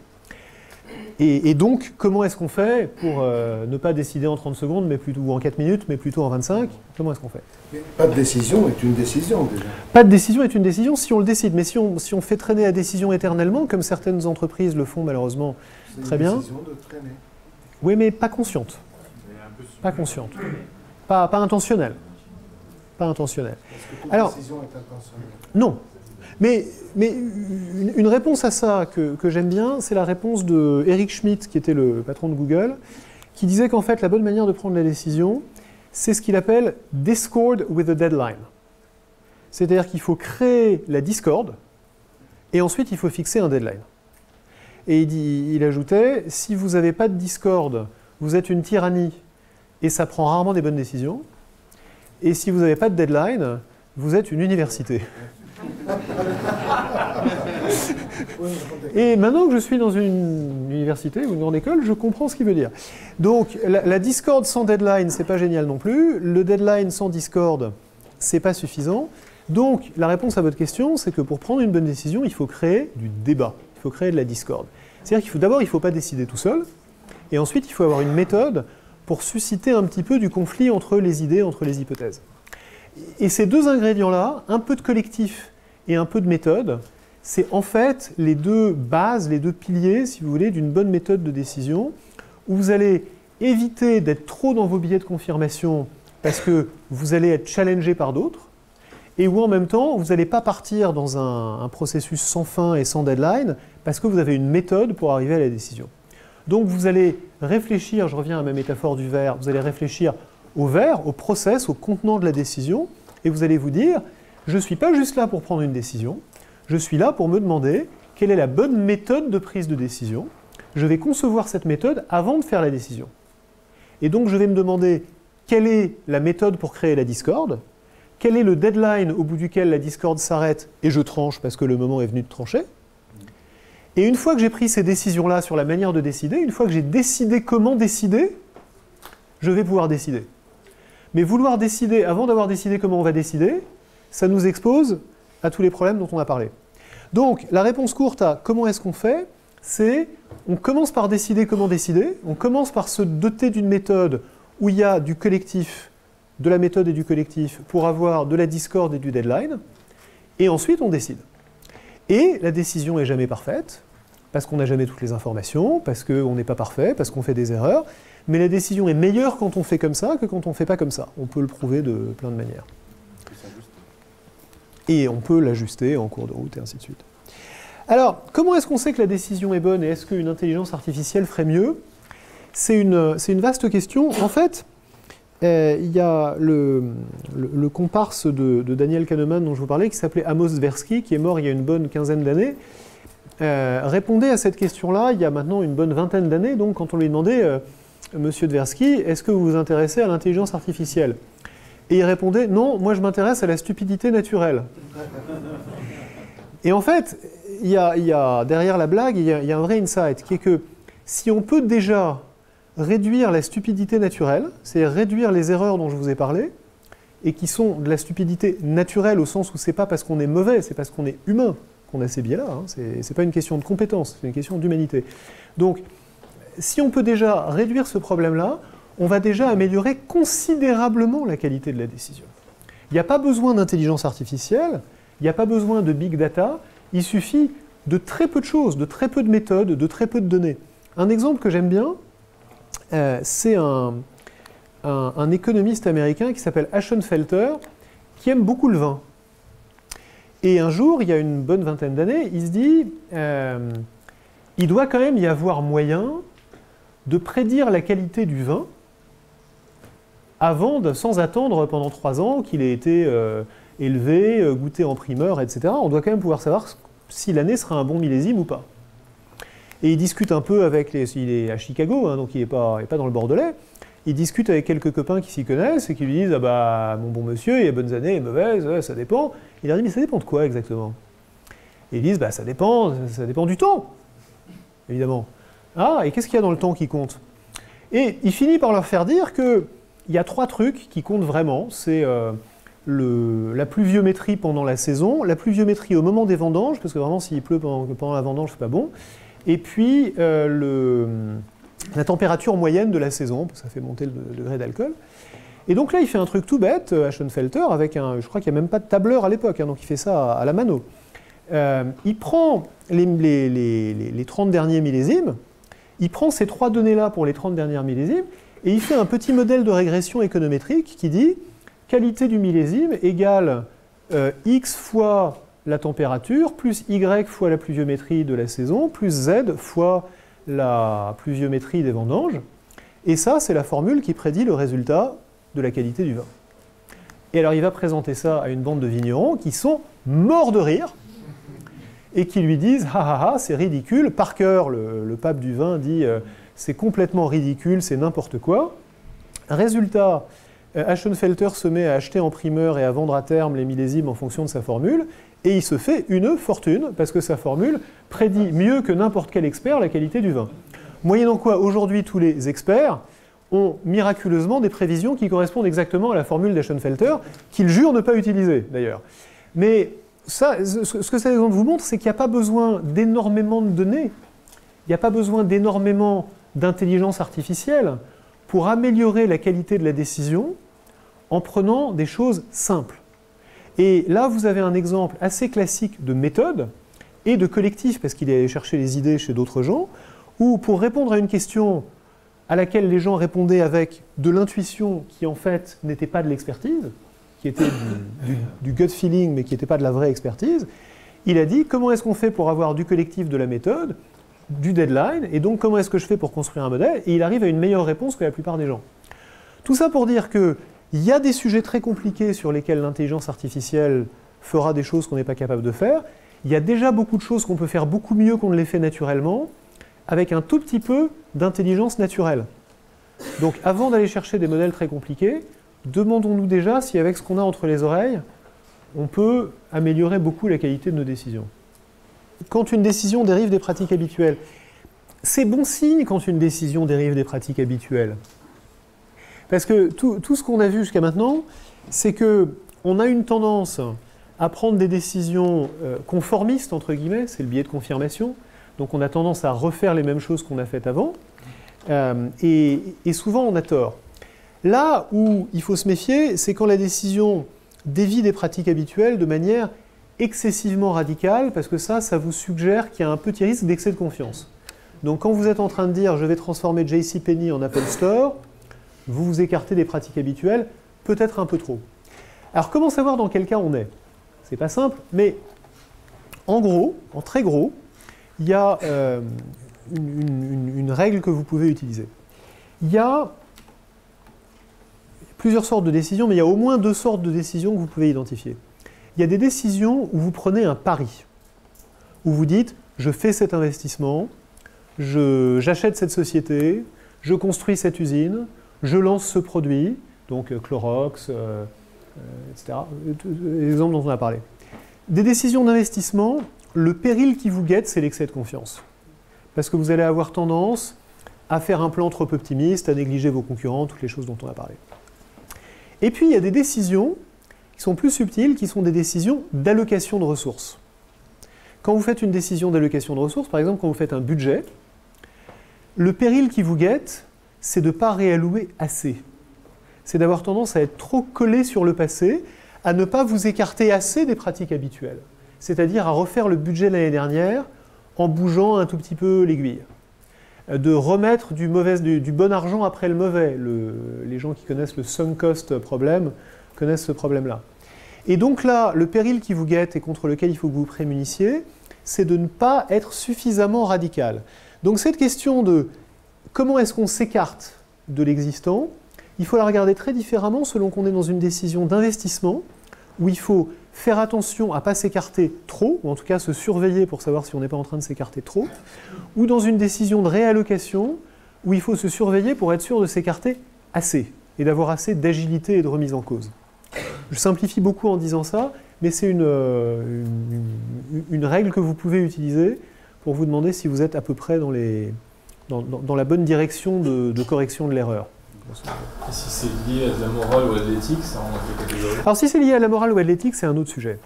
Et donc, comment est-ce qu'on fait pour ne pas décider en 30 secondes, mais plutôt, ou en 4 minutes, mais plutôt en 25 ? Comment est-ce qu'on fait ? Mais pas de décision est une décision, déjà. Pas de décision est une décision si on le décide. Mais si on fait traîner la décision éternellement, comme certaines entreprises le font malheureusement très bien... C'est une décision de traîner. Oui, mais pas consciente. Pas consciente. Pas intentionnelle. Pas intentionnelle. Est-ce que toute décision est intentionnelle ? Non. Mais une réponse à ça que j'aime bien, c'est la réponse de Eric Schmidt, qui était le patron de Google, qui disait qu'en fait, la bonne manière de prendre la décision, c'est ce qu'il appelle « discord with a deadline ». C'est-à-dire qu'il faut créer la discorde, et ensuite il faut fixer un deadline. Et il ajoutait « si vous n'avez pas de discorde, vous êtes une tyrannie, et ça prend rarement des bonnes décisions, et si vous n'avez pas de deadline, vous êtes une université ». Et maintenant que je suis dans une université ou une grande école, je comprends ce qu'il veut dire. Donc la discorde sans deadline, c'est pas génial non plus. Le deadline sans discorde, c'est pas suffisant. Donc la réponse à votre question, c'est que pour prendre une bonne décision, il faut créer du débat. Il faut créer de la discorde. C'est-à-dire qu'il faut d'abord, il ne faut pas décider tout seul. Et ensuite, il faut avoir une méthode pour susciter un petit peu du conflit entre les idées, entre les hypothèses. Et ces deux ingrédients-là, un peu de collectif et un peu de méthode, c'est en fait les deux bases, les deux piliers, si vous voulez, d'une bonne méthode de décision, où vous allez éviter d'être trop dans vos billets de confirmation parce que vous allez être challengé par d'autres, et où en même temps, vous n'allez pas partir dans un processus sans fin et sans deadline, parce que vous avez une méthode pour arriver à la décision. Donc vous allez réfléchir, je reviens à ma métaphore du verre, vous allez réfléchir au verre, au process, au contenant de la décision, et vous allez vous dire, je ne suis pas juste là pour prendre une décision, je suis là pour me demander quelle est la bonne méthode de prise de décision. Je vais concevoir cette méthode avant de faire la décision. Et donc je vais me demander quelle est la méthode pour créer la discorde, quel est le deadline au bout duquel la discorde s'arrête et je tranche parce que le moment est venu de trancher. Et une fois que j'ai pris ces décisions-là sur la manière de décider, une fois que j'ai décidé comment décider, je vais pouvoir décider. Mais vouloir décider avant d'avoir décidé comment on va décider, ça nous expose à tous les problèmes dont on a parlé. Donc, la réponse courte à comment est-ce qu'on fait, c'est on commence par décider comment décider, on commence par se doter d'une méthode où il y a du collectif, de la méthode et du collectif pour avoir de la discorde et du deadline, et ensuite on décide. Et la décision n'est jamais parfaite, parce qu'on n'a jamais toutes les informations, parce qu'on n'est pas parfait, parce qu'on fait des erreurs, mais la décision est meilleure quand on fait comme ça que quand on ne fait pas comme ça. On peut le prouver de plein de manières. Et on peut l'ajuster en cours de route et ainsi de suite. Alors, comment est-ce qu'on sait que la décision est bonne et est-ce qu'une intelligence artificielle ferait mieux ? C'est une vaste question. En fait, il y a le comparse de Daniel Kahneman dont je vous parlais, qui s'appelait Amos Tversky, qui est mort il y a une bonne quinzaine d'années, répondait à cette question-là il y a maintenant une bonne vingtaine d'années. Donc, quand on lui demandait monsieur Tversky, est-ce que vous vous intéressez à l'intelligence artificielle? Et il répondait, non, moi je m'intéresse à la stupidité naturelle. Et en fait, il y a derrière la blague, il y a un vrai insight, qui est que si on peut déjà réduire la stupidité naturelle, c'est-à-dire réduire les erreurs dont je vous ai parlé, et qui sont de la stupidité naturelle au sens où c'est pas parce qu'on est mauvais, c'est parce qu'on est humain qu'on a ces biais-là, hein. C'est pas une question de compétence, c'est une question d'humanité. Donc, si on peut déjà réduire ce problème-là, on va déjà améliorer considérablement la qualité de la décision. Il n'y a pas besoin d'intelligence artificielle, il n'y a pas besoin de big data, il suffit de très peu de choses, de très peu de méthodes, de très peu de données. Un exemple que j'aime bien, c'est un économiste américain qui s'appelle Ashenfelter, qui aime beaucoup le vin. Et un jour, il y a une bonne vingtaine d'années, il se dit, il doit quand même y avoir moyen de prédire la qualité du vin sans attendre pendant 3 ans qu'il ait été élevé, goûté en primeur, etc. On doit quand même pouvoir savoir si l'année sera un bon millésime ou pas. Et il discute un peu avec il est à Chicago, hein, donc il n'est pas dans le Bordelais. Il discute avec quelques copains qui s'y connaissent et qui lui disent « Ah bah, mon bon monsieur, il y a bonnes années et mauvaises, ça dépend. » Il leur dit « Mais ça dépend de quoi exactement ?» Et ils disent « Bah, ça dépend du temps, évidemment. » Ah, et qu'est-ce qu'il y a dans le temps qui compte? Et il finit par leur faire dire qu'il y a 3 trucs qui comptent vraiment. C'est la pluviométrie pendant la saison, la pluviométrie au moment des vendanges, parce que vraiment s'il pleut pendant la vendange, c'est pas bon. Et puis la température moyenne de la saison, parce que ça fait monter le degré d'alcool. Et donc là, il fait un truc tout bête, Ashenfelter, avec je crois qu'il n'y a même pas de tableur à l'époque, hein, donc il fait ça à la mano. Il prend les 30 derniers millésimes, il prend ces 3 données-là pour les 30 dernières millésimes, et il fait un petit modèle de régression économétrique qui dit qualité du millésime égale x fois la température, plus y fois la pluviométrie de la saison, plus z fois la pluviométrie des vendanges. Et ça, c'est la formule qui prédit le résultat de la qualité du vin. Et alors, il va présenter ça à une bande de vignerons qui sont morts de rire et qui lui disent « Ah ah ah, c'est ridicule ». Parker, le pape du vin, dit « C'est complètement ridicule, c'est n'importe quoi ». Résultat, Ashenfelter se met à acheter en primeur et à vendre à terme les millésimes en fonction de sa formule, et il se fait une fortune, parce que sa formule prédit mieux que n'importe quel expert la qualité du vin. Moyennant quoi, aujourd'hui, tous les experts ont miraculeusement des prévisions qui correspondent exactement à la formule d'Ashenfelter, qu'ils jurent ne pas utiliser, d'ailleurs. Mais ça, ce que cet exemple vous montre, c'est qu'il n'y a pas besoin d'énormément de données, il n'y a pas besoin d'énormément d'intelligence artificielle pour améliorer la qualité de la décision en prenant des choses simples. Et là, vous avez un exemple assez classique de méthode et de collectif, parce qu'il est allé chercher les idées chez d'autres gens, où pour répondre à une question à laquelle les gens répondaient avec de l'intuition qui en fait n'était pas de l'expertise, qui était du gut feeling mais qui n'était pas de la vraie expertise, il a dit comment est-ce qu'on fait pour avoir du collectif, de la méthode, du deadline, et donc comment est-ce que je fais pour construire un modèle, et il arrive à une meilleure réponse que la plupart des gens. Tout ça pour dire que il y a des sujets très compliqués sur lesquels l'intelligence artificielle fera des choses qu'on n'est pas capable de faire. Il y a déjà beaucoup de choses qu'on peut faire beaucoup mieux qu'on ne les fait naturellement, avec un tout petit peu d'intelligence naturelle. Donc avant d'aller chercher des modèles très compliqués, demandons-nous déjà si avec ce qu'on a entre les oreilles, on peut améliorer beaucoup la qualité de nos décisions. Quand une décision dérive des pratiques habituelles, c'est bon signe quand une décision dérive des pratiques habituelles. Parce que tout ce qu'on a vu jusqu'à maintenant, c'est qu'on a une tendance à prendre des décisions conformistes, entre guillemets, c'est le biais de confirmation, donc on a tendance à refaire les mêmes choses qu'on a faites avant, et souvent on a tort. Là où il faut se méfier, c'est quand la décision dévie des pratiques habituelles de manière excessivement radicale, parce que ça vous suggère qu'il y a un petit risque d'excès de confiance. Donc quand vous êtes en train de dire « je vais transformer JCPenney en Apple Store », vous vous écartez des pratiques habituelles, peut-être un peu trop. Alors comment savoir dans quel cas on est? C'est pas simple, mais en gros, en très gros, il y a une règle que vous pouvez utiliser. Il y a plusieurs sortes de décisions, mais il y a au moins 2 sortes de décisions que vous pouvez identifier. Il y a des décisions où vous prenez un pari, où vous dites « je fais cet investissement, j'achète cette société, je construis cette usine, je lance ce produit, donc Clorox, etc. Les exemples dont on a parlé. Des décisions d'investissement, le péril qui vous guette, c'est l'excès de confiance. Parce que vous allez avoir tendance à faire un plan trop optimiste, à négliger vos concurrents, toutes les choses dont on a parlé. Et puis, il y a des décisions qui sont plus subtiles, qui sont des décisions d'allocation de ressources. Quand vous faites une décision d'allocation de ressources, par exemple, quand vous faites un budget, le péril qui vous guette, c'est de ne pas réallouer assez. C'est d'avoir tendance à être trop collé sur le passé, à ne pas vous écarter assez des pratiques habituelles. C'est-à-dire à refaire le budget de l'année dernière en bougeant un tout petit peu l'aiguille. De remettre du bon argent après le mauvais. Les gens qui connaissent le sunk cost problème connaissent ce problème-là. Et donc là, le péril qui vous guette et contre lequel il faut que vous vous prémunissiez, c'est de ne pas être suffisamment radical. Donc cette question de comment est-ce qu'on s'écarte de l'existant, il faut la regarder très différemment selon qu'on est dans une décision d'investissement, où il faut faire attention à ne pas s'écarter trop, ou en tout cas se surveiller pour savoir si on n'est pas en train de s'écarter trop, ou dans une décision de réallocation, où il faut se surveiller pour être sûr de s'écarter assez, et d'avoir assez d'agilité et de remise en cause. Je simplifie beaucoup en disant ça, mais c'est une règle que vous pouvez utiliser pour vous demander si vous êtes à peu près dans la bonne direction de correction de l'erreur. Et si c'est lié à de la morale ou à de l'éthique, ça rentre dans quelle catégorie? Alors si c'est lié à la morale ou à de l'éthique, c'est un autre sujet.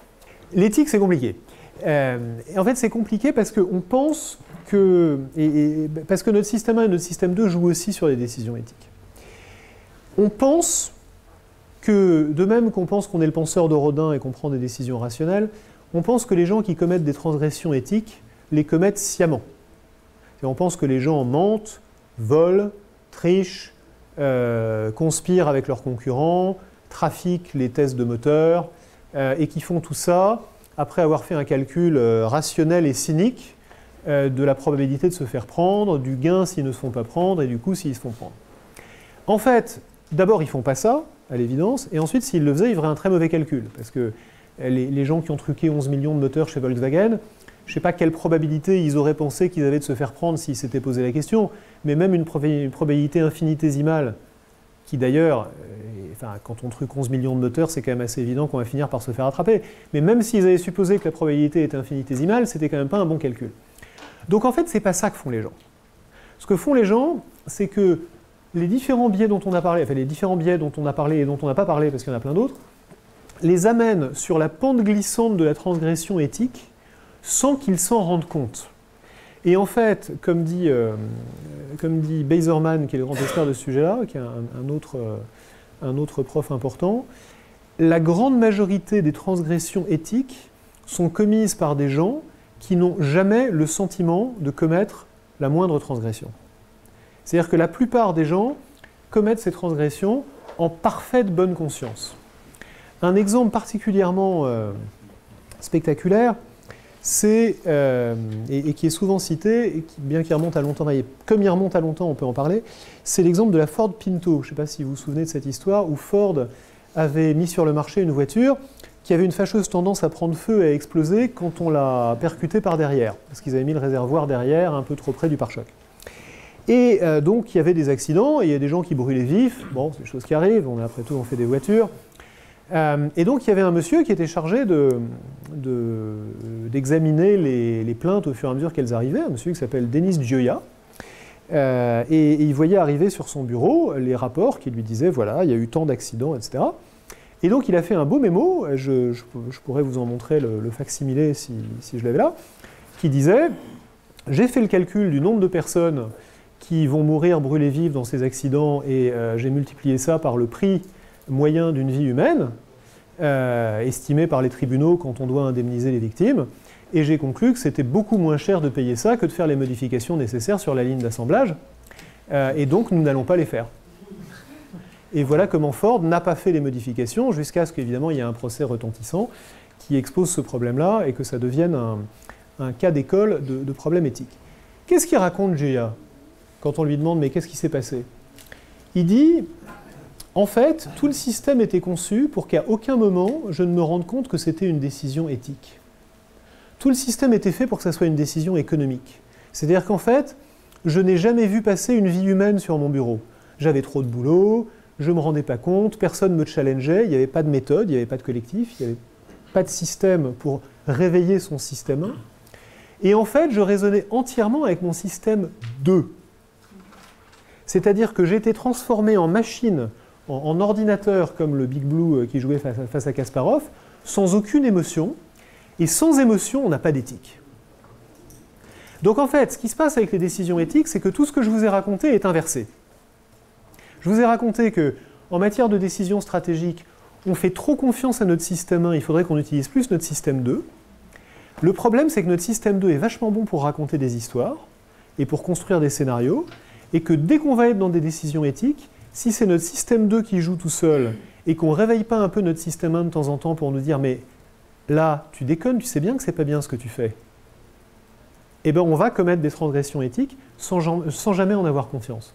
L'éthique, c'est compliqué. Et en fait, c'est compliqué parce qu'on pense que... parce que notre système 1 et notre système 2 jouent aussi sur les décisions éthiques. On pense que, de même qu'on pense qu'on est le penseur de Rodin et qu'on prend des décisions rationnelles, on pense que les gens qui commettent des transgressions éthiques les commettent sciemment. Et on pense que les gens mentent, volent, trichent, conspirent avec leurs concurrents, trafiquent les tests de moteur, et qui font tout ça après avoir fait un calcul rationnel et cynique de la probabilité de se faire prendre, du gain s'ils ne se font pas prendre, et du coup s'ils se font prendre. En fait, d'abord ils ne font pas ça, à l'évidence, et ensuite s'ils le faisaient, ils feraient un très mauvais calcul, parce que les gens qui ont truqué 11 millions de moteurs chez Volkswagen, je ne sais pas quelle probabilité ils auraient pensé qu'ils avaient de se faire prendre s'ils s'étaient posé la question, mais même une probabilité infinitésimale, qui d'ailleurs, quand on truque 11 millions de moteurs, c'est quand même assez évident qu'on va finir par se faire attraper. Mais même s'ils avaient supposé que la probabilité était infinitésimale, c'était quand même pas un bon calcul. Donc en fait, c'est pas ça que font les gens. Ce que font les gens, c'est que les différents biais dont on a parlé, les différents biais dont on a parlé et dont on n'a pas parlé, parce qu'il y en a plein d'autres, les amènent sur la pente glissante de la transgression éthique, sans qu'ils s'en rendent compte. Et en fait, comme dit Beiserman, qui est le grand expert de ce sujet-là, qui est un autre prof important, la grande majorité des transgressions éthiques sont commises par des gens qui n'ont jamais le sentiment de commettre la moindre transgression. C'est-à-dire que la plupart des gens commettent ces transgressions en parfaite bonne conscience. Un exemple particulièrement spectaculaire, c'est, et qui est souvent cité, et qui, bien qu'il remonte à longtemps, comme il remonte à longtemps, on peut en parler, c'est l'exemple de la Ford Pinto. Je ne sais pas si vous vous souvenez de cette histoire, où Ford avait mis sur le marché une voiture qui avait une fâcheuse tendance à prendre feu et à exploser quand on l'a percutée par derrière, parce qu'ils avaient mis le réservoir derrière, un peu trop près du pare-choc. Et donc, il y avait des accidents, et il y a des gens qui brûlaient vifs, bon, c'est des choses qui arrivent, après tout, on fait des voitures. Et donc il y avait un monsieur qui était chargé d'examiner les plaintes au fur et à mesure qu'elles arrivaient, un monsieur qui s'appelle Denis Gioia, et il voyait arriver sur son bureau les rapports qui lui disaient voilà, il y a eu tant d'accidents, etc. Et donc il a fait un beau mémo, je pourrais vous en montrer le facsimilé si je l'avais là, qui disait j'ai fait le calcul du nombre de personnes qui vont mourir brûlées vives dans ces accidents et j'ai multiplié ça par le prix moyen d'une vie humaine, estimé par les tribunaux quand on doit indemniser les victimes, et j'ai conclu que c'était beaucoup moins cher de payer ça que de faire les modifications nécessaires sur la ligne d'assemblage, et donc nous n'allons pas les faire. Et voilà comment Ford n'a pas fait les modifications, jusqu'à ce qu'évidemment il y ait un procès retentissant qui expose ce problème-là, et que ça devienne un cas d'école de problème éthique. Qu'est-ce qu'il raconte Gioia quand on lui demande « mais qu'est-ce qui s'est passé ?» Il dit en fait, tout le système était conçu pour qu'à aucun moment je ne me rende compte que c'était une décision éthique. Tout le système était fait pour que ça soit une décision économique. C'est-à-dire qu'en fait, je n'ai jamais vu passer une vie humaine sur mon bureau. J'avais trop de boulot, je ne me rendais pas compte, personne ne me challengeait, il n'y avait pas de méthode, il n'y avait pas de collectif, il n'y avait pas de système pour réveiller son système 1. Et en fait, je raisonnais entièrement avec mon système 2. C'est-à-dire que j'ai été transformé en machine, en ordinateur, comme le Big Blue qui jouait face à Kasparov, sans aucune émotion. Et sans émotion, on n'a pas d'éthique. Donc en fait, ce qui se passe avec les décisions éthiques, c'est que tout ce que je vous ai raconté est inversé. Je vous ai raconté qu'en matière de décision stratégique, on fait trop confiance à notre système 1, il faudrait qu'on utilise plus notre système 2. Le problème, c'est que notre système 2 est vachement bon pour raconter des histoires et pour construire des scénarios, et que dès qu'on va être dans des décisions éthiques, si c'est notre système 2 qui joue tout seul et qu'on ne réveille pas un peu notre système 1 de temps en temps pour nous dire « mais là, tu déconnes, tu sais bien que c'est pas bien ce que tu fais », eh bien on va commettre des transgressions éthiques sans jamais en avoir conscience.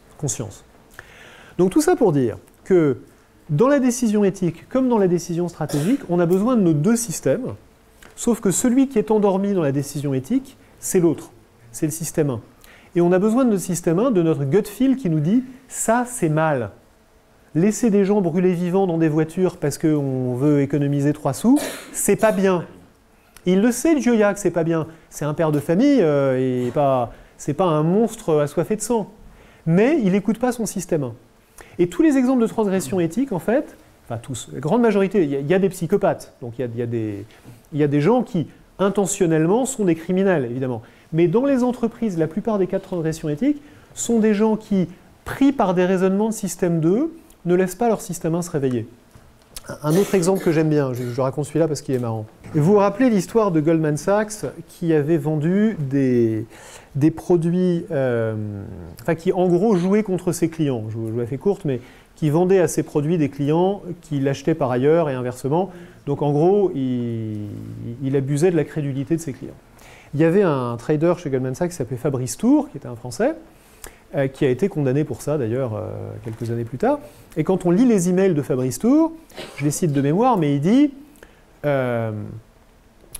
Donc tout ça pour dire que dans la décision éthique comme dans la décision stratégique, on a besoin de nos deux systèmes, sauf que celui qui est endormi dans la décision éthique, c'est l'autre, c'est le système 1. Et on a besoin de notre système 1, de notre gut feel qui nous dit « ça, c'est mal ». Laisser des gens brûler vivants dans des voitures parce qu'on veut économiser 3 sous, c'est pas bien. Il le sait, le Gioia, que c'est pas bien. C'est un père de famille, et c'est pas un monstre assoiffé de sang. Mais il n'écoute pas son système 1. Et tous les exemples de transgression éthique, en fait, enfin tous, la grande majorité, il y a des psychopathes. Donc il y a des gens qui, intentionnellement, sont des criminels, évidemment. Mais dans les entreprises, la plupart des cas de transgression éthique sont des gens qui, pris par des raisonnements de système 2, ne laissent pas leur système 1 se réveiller. Un autre exemple que j'aime bien, je raconte celui-là parce qu'il est marrant. Vous vous rappelez l'histoire de Goldman Sachs qui avait vendu des produits, qui en gros jouaient contre ses clients. Je vous la fais courte, mais qui vendait à ses produits des clients qui l'achetaient par ailleurs et inversement. Donc en gros, il abusait de la crédulité de ses clients. Il y avait un trader chez Goldman Sachs qui s'appelait Fabrice Tour, qui était un Français, qui a été condamné pour ça d'ailleurs quelques années plus tard. Et quand on lit les emails de Fabrice Tour, je les cite de mémoire, mais il dit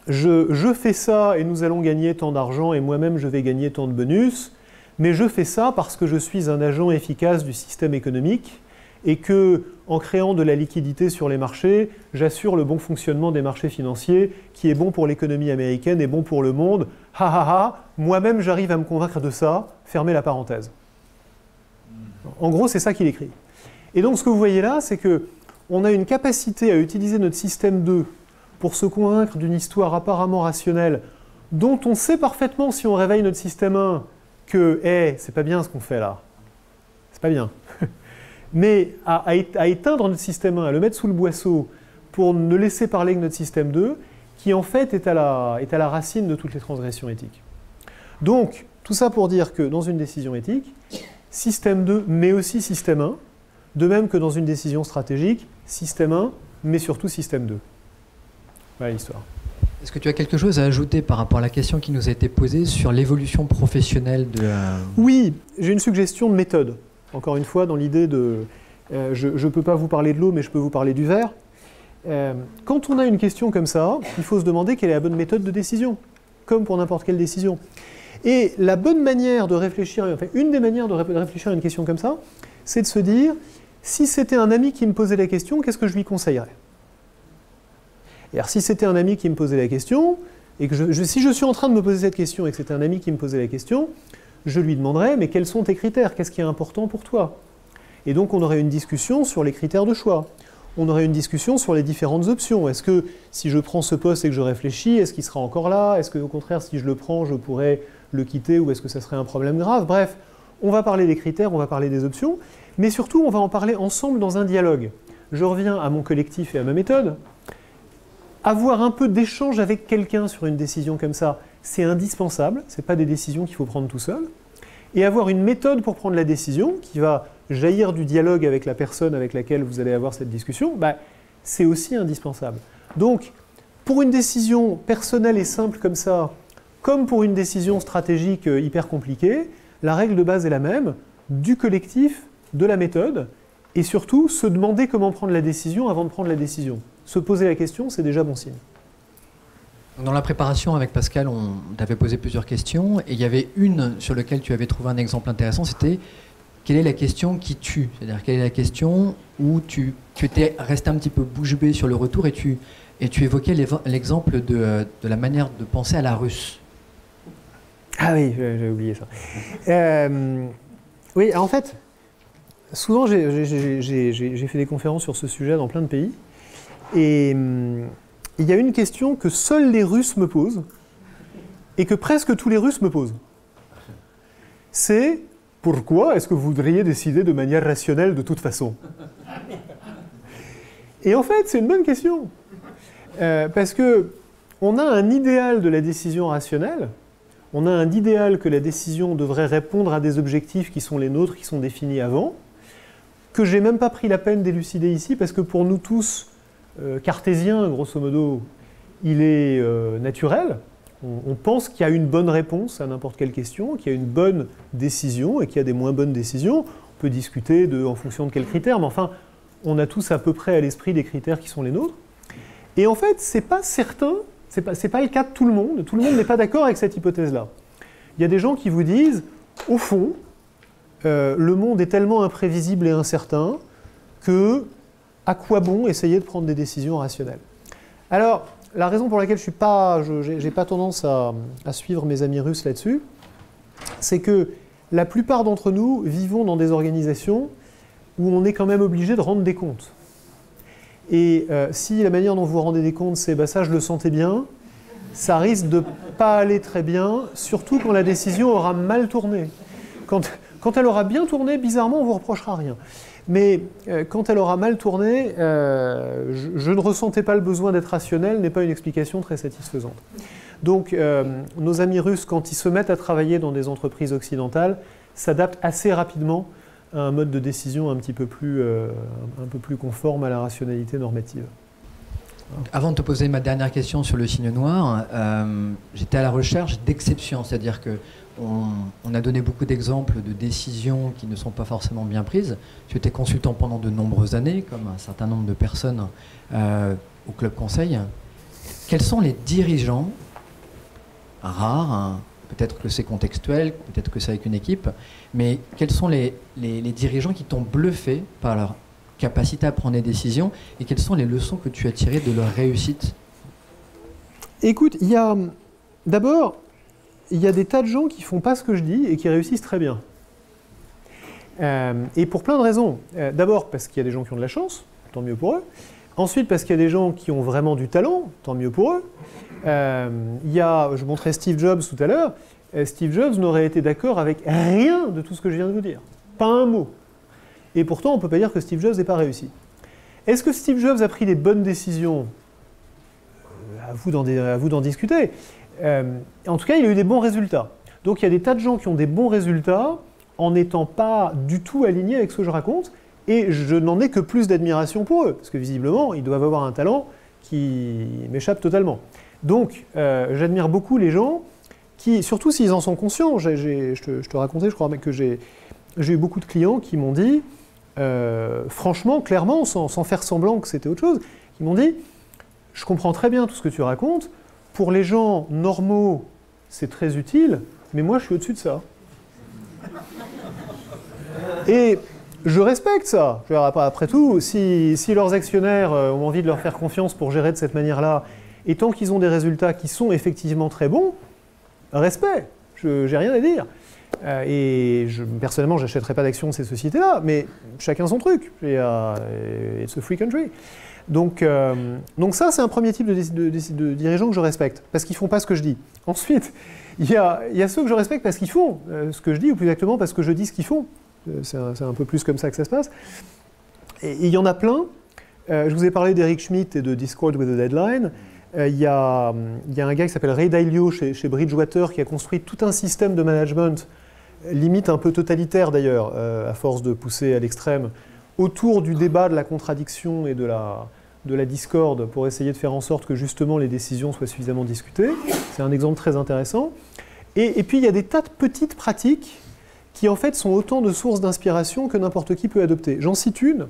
je fais ça et nous allons gagner tant d'argent et moi-même je vais gagner tant de bonus, mais je fais ça parce que je suis un agent efficace du système économique et que, en créant de la liquidité sur les marchés, j'assure le bon fonctionnement des marchés financiers qui est bon pour l'économie américaine et bon pour le monde. Ha ha ha, moi-même j'arrive à me convaincre de ça, fermez la parenthèse. En gros, c'est ça qu'il écrit. Et donc ce que vous voyez là, c'est qu'on a une capacité à utiliser notre système 2 pour se convaincre d'une histoire apparemment rationnelle dont on sait parfaitement si on réveille notre système 1 que hey, c'est pas bien ce qu'on fait là. C'est pas bien. Mais à éteindre notre système 1, à le mettre sous le boisseau pour ne laisser parler que notre système 2, qui en fait est à la racine de toutes les transgressions éthiques. Donc, tout ça pour dire que dans une décision éthique, système 2, mais aussi système 1, de même que dans une décision stratégique, système 1, mais surtout système 2. Voilà l'histoire. Est-ce que tu as quelque chose à ajouter par rapport à la question qui nous a été posée sur l'évolution professionnelle de... Oui, j'ai une suggestion de méthode. Encore une fois, dans l'idée de... je ne peux pas vous parler de l'eau, mais je peux vous parler du verre. Quand on a une question comme ça, il faut se demander quelle est la bonne méthode de décision, comme pour n'importe quelle décision. Et la bonne manière de réfléchir, enfin, une des manières de réfléchir à une question comme ça, c'est de se dire, si c'était un ami qui me posait la question, qu'est-ce que je lui conseillerais? Et alors, si c'était un ami qui me posait la question, et que si je suis en train de me poser cette question et que c'était un ami qui me posait la question, je lui demanderais, mais quels sont tes critères? Qu'est-ce qui est important pour toi? Et donc, on aurait une discussion sur les critères de choix. On aurait une discussion sur les différentes options. Est-ce que si je prends ce poste et que je réfléchis, est-ce qu'il sera encore là? Est-ce qu'au contraire, si je le prends, je pourrais le quitter ou est-ce que ça serait un problème grave? Bref, on va parler des critères, on va parler des options, mais surtout, on va en parler ensemble dans un dialogue. Je reviens à mon collectif et à ma méthode. Avoir un peu d'échange avec quelqu'un sur une décision comme ça, c'est indispensable. Ce n'est pas des décisions qu'il faut prendre tout seul. Et avoir une méthode pour prendre la décision qui va jaillir du dialogue avec la personne avec laquelle vous allez avoir cette discussion, c'est aussi indispensable. Donc, pour une décision personnelle et simple comme ça, comme pour une décision stratégique hyper compliquée, la règle de base est la même, du collectif, de la méthode, et surtout se demander comment prendre la décision avant de prendre la décision. Se poser la question, c'est déjà bon signe. Dans la préparation avec Pascal, on t'avait posé plusieurs questions, et il y avait une sur laquelle tu avais trouvé un exemple intéressant, c'était quelle est la question qui tue? C'est-à-dire quelle est la question où tu étais resté un petit peu bouche bée sur le retour, et tu évoquais l'exemple de la manière de penser à la russe. Ah oui, j'ai oublié ça. Oui, en fait, souvent j'ai fait des conférences sur ce sujet dans plein de pays, et il y a une question que seuls les Russes me posent, et que presque tous les Russes me posent. C'est pourquoi est-ce que vous voudriez décider de manière rationnelle de toute façon? Et en fait, c'est une bonne question. Parce que on a un idéal de la décision rationnelle, on a un idéal que la décision devrait répondre à des objectifs qui sont les nôtres, qui sont définis avant, que j'ai même pas pris la peine d'élucider ici, parce que pour nous tous, cartésiens, grosso modo, il est naturel. On pense qu'il y a une bonne réponse à n'importe quelle question, qu'il y a une bonne décision et qu'il y a des moins bonnes décisions. On peut discuter en fonction de quels critères, mais enfin, on a tous à peu près à l'esprit des critères qui sont les nôtres. Et en fait, c'est pas certain, c'est pas le cas de tout le monde. Tout le monde n'est pas d'accord avec cette hypothèse-là. Il y a des gens qui vous disent, au fond, le monde est tellement imprévisible et incertain que à quoi bon essayer de prendre des décisions rationnelles? Alors, la raison pour laquelle je n'ai pas tendance à suivre mes amis russes là-dessus, c'est que la plupart d'entre nous vivons dans des organisations où on est quand même obligé de rendre des comptes. Et si la manière dont vous rendez des comptes, c'est ça je le sentais bien, ça risque de pas aller très bien, surtout quand la décision aura mal tourné. Quand elle aura bien tourné, bizarrement, on ne vous reprochera rien. Mais quand elle aura mal tourné, je ne ressentais pas le besoin d'être rationnel, n'est pas une explication très satisfaisante. Donc nos amis russes, quand ils se mettent à travailler dans des entreprises occidentales, s'adaptent assez rapidement à un mode de décision un peu plus conforme à la rationalité normative. Avant de te poser ma dernière question sur le signe noir, j'étais à la recherche d'exceptions, c'est-à-dire que on a donné beaucoup d'exemples de décisions qui ne sont pas forcément bien prises. Tu étais consultant pendant de nombreuses années, comme un certain nombre de personnes au Club Conseil. Quels sont les dirigeants rares, hein, peut-être que c'est contextuel, peut-être que c'est avec une équipe, mais quels sont les dirigeants qui t'ont bluffé par leur capacité à prendre des décisions, et quelles sont les leçons que tu as tirées de leur réussite? Écoute, d'abord, il y a des tas de gens qui font pas ce que je dis et qui réussissent très bien. Et pour plein de raisons. D'abord parce qu'il y a des gens qui ont de la chance, tant mieux pour eux. Ensuite parce qu'il y a des gens qui ont vraiment du talent, tant mieux pour eux. Je montrais Steve Jobs tout à l'heure. Steve Jobs n'aurait été d'accord avec rien de tout ce que je viens de vous dire. Pas un mot. Et pourtant, on ne peut pas dire que Steve Jobs n'ait pas réussi. Est-ce que Steve Jobs a pris des bonnes décisions? À vous d'en discuter. En tout cas, il a eu des bons résultats. Donc il y a des tas de gens qui ont des bons résultats en n'étant pas du tout alignés avec ce que je raconte, et je n'en ai que plus d'admiration pour eux, parce que visiblement, ils doivent avoir un talent qui m'échappe totalement. Donc j'admire beaucoup les gens qui, surtout s'ils en sont conscients, je te racontais, je crois, que j'ai eu beaucoup de clients qui m'ont dit, franchement, clairement, sans faire semblant que c'était autre chose, qui m'ont dit, je comprends très bien tout ce que tu racontes, pour les gens normaux, c'est très utile, mais moi, je suis au-dessus de ça. Et je respecte ça. Après tout, si leurs actionnaires ont envie de leur faire confiance pour gérer de cette manière-là, et tant qu'ils ont des résultats qui sont effectivement très bons, respect, j'ai rien à dire. Personnellement, je n'achèterai pas d'actions de ces sociétés-là, mais chacun son truc. It's a free country. Donc ça, c'est un premier type de dirigeants que je respecte, parce qu'ils ne font pas ce que je dis. Ensuite, il y a ceux que je respecte parce qu'ils font ce que je dis, ou plus exactement parce que je dis ce qu'ils font. C'est un peu plus comme ça que ça se passe. Et il y en a plein. Je vous ai parlé d'Eric Schmidt et de Discord with a Deadline. Il y a un gars qui s'appelle Ray Dalio chez Bridgewater qui a construit tout un système de management, limite un peu totalitaire d'ailleurs, à force de pousser à l'extrême, autour du débat de la contradiction et de la discorde pour essayer de faire en sorte que justement les décisions soient suffisamment discutées. C'est un exemple très intéressant. Et puis il y a des tas de petites pratiques qui en fait sont autant de sources d'inspiration que n'importe qui peut adopter. J'en cite une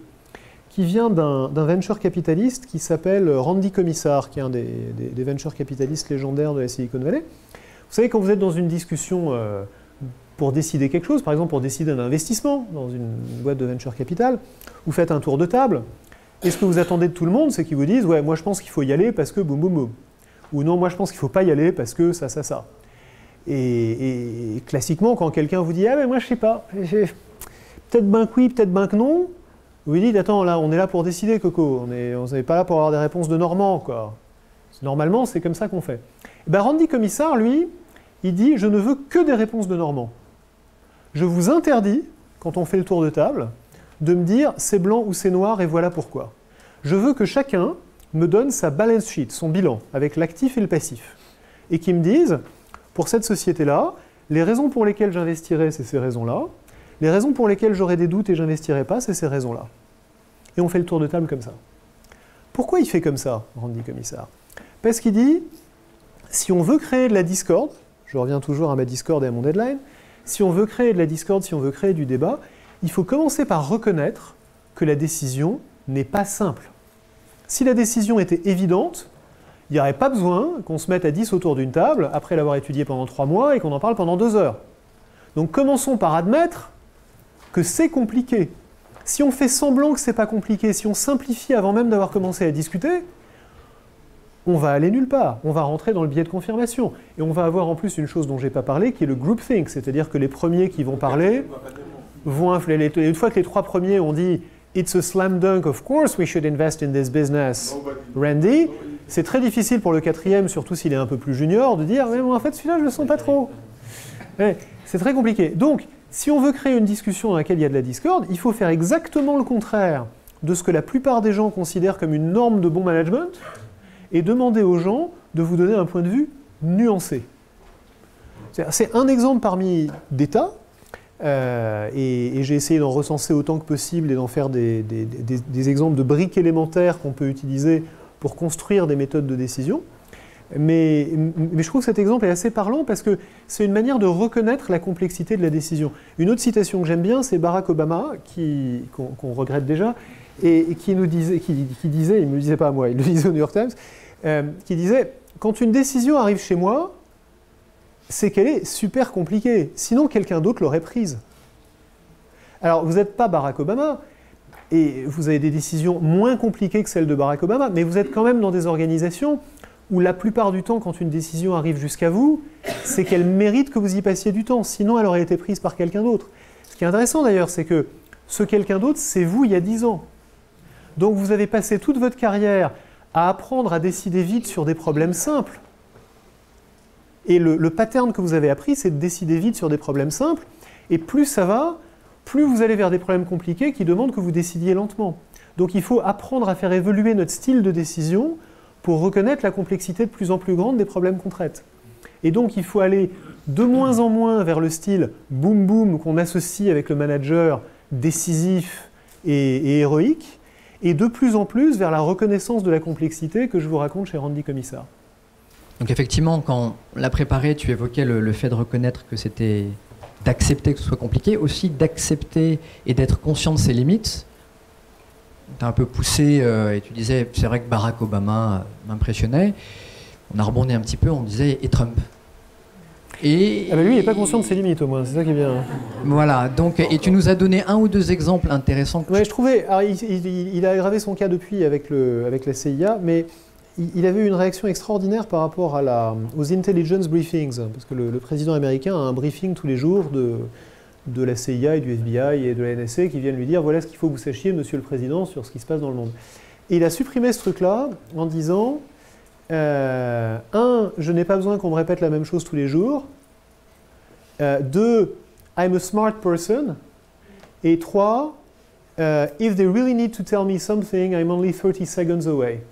qui vient d'un venture capitaliste qui s'appelle Randy Commissar, qui est un des venture capitalistes légendaires de la Silicon Valley. Vous savez, quand vous êtes dans une discussion pour décider quelque chose, par exemple pour décider d'un investissement dans une boîte de venture capital, vous faites un tour de table, et ce que vous attendez de tout le monde, c'est qu'ils vous disent « Ouais, moi je pense qu'il faut y aller parce que boum boum boum ». Ou « Non, moi je pense qu'il ne faut pas y aller parce que ça, ça, ça ». Et classiquement, quand quelqu'un vous dit « Ah, mais moi je sais pas, peut-être ben que oui, peut-être ben que non », vous lui dites « Attends, là, on est là pour décider, Coco, on n'est pas là pour avoir des réponses de Normand, quoi. » Normalement, c'est comme ça qu'on fait. Et ben, Randy Commissar, lui, il dit « Je ne veux que des réponses de Normand. Je vous interdis, quand on fait le tour de table, de me dire c'est blanc ou c'est noir et voilà pourquoi. Je veux que chacun me donne sa balance sheet, son bilan, avec l'actif et le passif. Et qu'il me dise, pour cette société-là, les raisons pour lesquelles j'investirais, c'est ces raisons-là. Les raisons pour lesquelles j'aurais des doutes et j'investirais pas, c'est ces raisons-là. Et on fait le tour de table comme ça. Pourquoi il fait comme ça, Randy Commissar? Parce qu'il dit, si on veut créer de la discorde, je reviens toujours à ma discorde et à mon deadline, si on veut créer de la discorde, si on veut créer du débat, il faut commencer par reconnaître que la décision n'est pas simple. Si la décision était évidente, il n'y aurait pas besoin qu'on se mette à 10 autour d'une table, après l'avoir étudiée pendant 3 mois, et qu'on en parle pendant 2 heures. Donc commençons par admettre que c'est compliqué. Si on fait semblant que c'est pas compliqué, si on simplifie avant même d'avoir commencé à discuter, on va aller nulle part, on va rentrer dans le biais de confirmation. Et on va avoir en plus une chose dont je n'ai pas parlé, qui est le groupthink, c'est-à-dire que les premiers qui vont parler vont influer. Une fois que les 3 premiers ont dit « It's a slam dunk, of course we should invest in this business, Randy », c'est très difficile pour le 4e, surtout s'il est un peu plus junior, de dire « Mais bon, en fait, celui-là, je ne le sens pas trop. » C'est très compliqué. Donc, si on veut créer une discussion dans laquelle il y a de la discorde, il faut faire exactement le contraire de ce que la plupart des gens considèrent comme une norme de bon management, et demander aux gens de vous donner un point de vue nuancé. C'est un exemple parmi des tas, et j'ai essayé d'en recenser autant que possible et d'en faire des exemples de briques élémentaires qu'on peut utiliser pour construire des méthodes de décision. Mais je trouve que cet exemple est assez parlant parce que c'est une manière de reconnaître la complexité de la décision. Une autre citation que j'aime bien, c'est Barack Obama, qu'on regrette déjà, et qui nous disait, qui disait, il ne me le disait pas à moi, il le disait au New York Times, qui disait « Quand une décision arrive chez moi, c'est qu'elle est super compliquée, sinon quelqu'un d'autre l'aurait prise. » Alors, vous n'êtes pas Barack Obama, et vous avez des décisions moins compliquées que celles de Barack Obama, mais vous êtes quand même dans des organisations où la plupart du temps, quand une décision arrive jusqu'à vous, c'est qu'elle mérite que vous y passiez du temps, sinon elle aurait été prise par quelqu'un d'autre. Ce qui est intéressant d'ailleurs, c'est que ce quelqu'un d'autre, c'est vous il y a 10 ans. Donc vous avez passé toute votre carrière à apprendre à décider vite sur des problèmes simples. Et le pattern que vous avez appris, c'est de décider vite sur des problèmes simples, et plus ça va, plus vous allez vers des problèmes compliqués qui demandent que vous décidiez lentement. Donc il faut apprendre à faire évoluer notre style de décision pour reconnaître la complexité de plus en plus grande des problèmes qu'on traite. Et donc il faut aller de moins en moins vers le style boom boom qu'on associe avec le manager décisif et héroïque, et de plus en plus vers la reconnaissance de la complexité que je vous raconte chez Randy Commissar. Donc effectivement, quand on l'a préparé, tu évoquais le fait de reconnaître que c'était d'accepter que ce soit compliqué, aussi d'accepter et d'être conscient de ses limites. Tu as un peu poussé et tu disais, c'est vrai que Barack Obama m'impressionnait. On a rebondi un petit peu, on disait, et Trump. Ah bah lui, il n'est pas conscient de ses limites au moins, c'est ça qui est bien. Voilà, donc, et tu nous as donné 1 ou 2 exemples intéressants. Ouais, je trouvais, alors, il a aggravé son cas depuis avec la CIA, mais il avait eu une réaction extraordinaire par rapport aux intelligence briefings, parce que le président américain a un briefing tous les jours de la CIA et du FBI et de la NSA qui viennent lui dire voilà ce qu'il faut que vous sachiez, monsieur le président, sur ce qui se passe dans le monde. Et il a supprimé ce truc-là en disant 1, je n'ai pas besoin qu'on me répète la même chose tous les jours. 2, I'm a smart person. Et 3, if they really need to tell me something, I'm only 30 seconds away.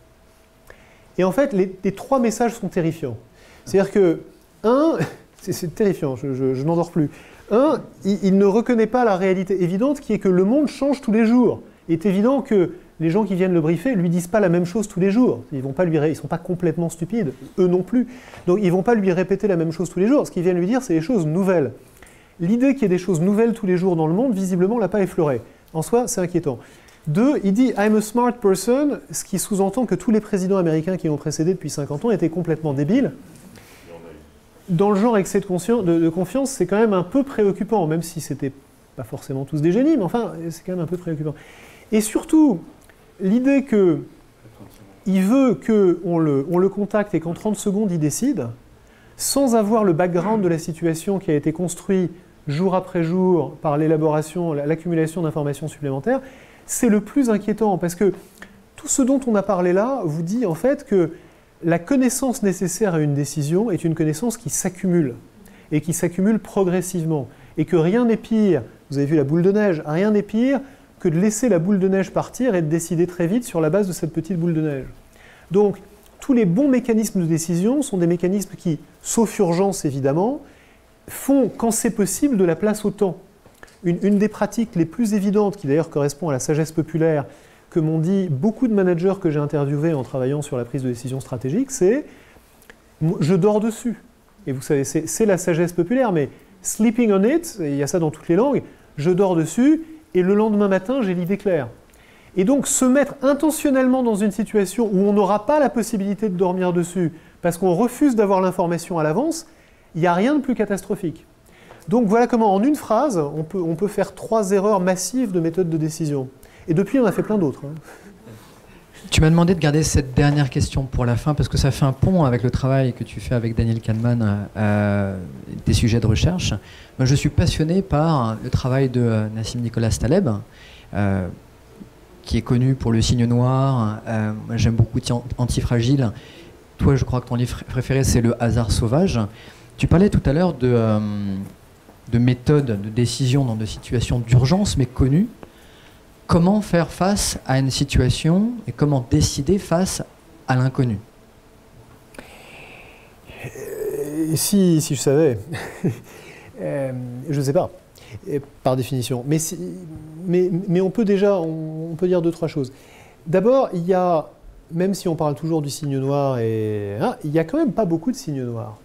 Et en fait, les 3 messages sont terrifiants. C'est-à-dire que, 1, c'est terrifiant, je n'en dors plus. 1, il ne reconnaît pas la réalité évidente qui est que le monde change tous les jours. Il est évident que les gens qui viennent le briefer ne lui disent pas la même chose tous les jours. Ils ne sont pas complètement stupides, eux non plus. Donc ils ne vont pas lui répéter la même chose tous les jours. Ce qu'ils viennent lui dire, c'est des choses nouvelles. L'idée qu'il y ait des choses nouvelles tous les jours dans le monde, visiblement, ne l'a pas effleuré. En soi, c'est inquiétant. 2, il dit « I'm a smart person », ce qui sous-entend que tous les présidents américains qui l'ont précédé depuis 50 ans étaient complètement débiles. Dans le genre excès de confiance, c'est quand même un peu préoccupant, même si c'était pas forcément tous des génies, mais enfin, c'est quand même un peu préoccupant. Et surtout, l'idée qu'il veut qu'on le contacte et qu'en 30 secondes, il décide, sans avoir le background de la situation qui a été construit jour après jour par l'élaboration, l'accumulation d'informations supplémentaires, c'est le plus inquiétant, parce que tout ce dont on a parlé là vous dit en fait que la connaissance nécessaire à une décision est une connaissance qui s'accumule, et qui s'accumule progressivement, et que rien n'est pire, vous avez vu la boule de neige, rien n'est pire que de laisser la boule de neige partir et de décider très vite sur la base de cette petite boule de neige. Donc, tous les bons mécanismes de décision sont des mécanismes qui, sauf urgence évidemment, font, quand c'est possible, de la place au temps. Une des pratiques les plus évidentes, qui d'ailleurs correspond à la sagesse populaire, que m'ont dit beaucoup de managers que j'ai interviewés en travaillant sur la prise de décision stratégique, c'est « je dors dessus ». Et vous savez, c'est la sagesse populaire, mais « sleeping on it », il y a ça dans toutes les langues, « je dors dessus » et le lendemain matin, j'ai l'idée claire. Et donc, se mettre intentionnellement dans une situation où on n'aura pas la possibilité de dormir dessus parce qu'on refuse d'avoir l'information à l'avance, il n'y a rien de plus catastrophique. Donc voilà comment, en une phrase, on peut faire 3 erreurs massives de méthode de décision. Et depuis, on a fait plein d'autres. Tu m'as demandé de garder cette dernière question pour la fin, parce que ça fait un pont avec le travail que tu fais avec Daniel Kahneman, des sujets de recherche. Moi, je suis passionné par le travail de Nassim Nicolas Taleb, qui est connu pour le signe noir. Moi, j'aime beaucoup Antifragile. Toi, je crois que ton livre préféré, c'est Le hasard sauvage. Tu parlais tout à l'heure de méthodes de décision dans des situations d'urgence, mais connues. Comment faire face à une situation et comment décider face à l'inconnu? Si je savais, je ne sais pas, par définition. Mais on peut déjà, on peut dire 2-3 choses. D'abord, il y a, même si on parle toujours du signe noir, il n'y a quand même pas beaucoup de signes noirs.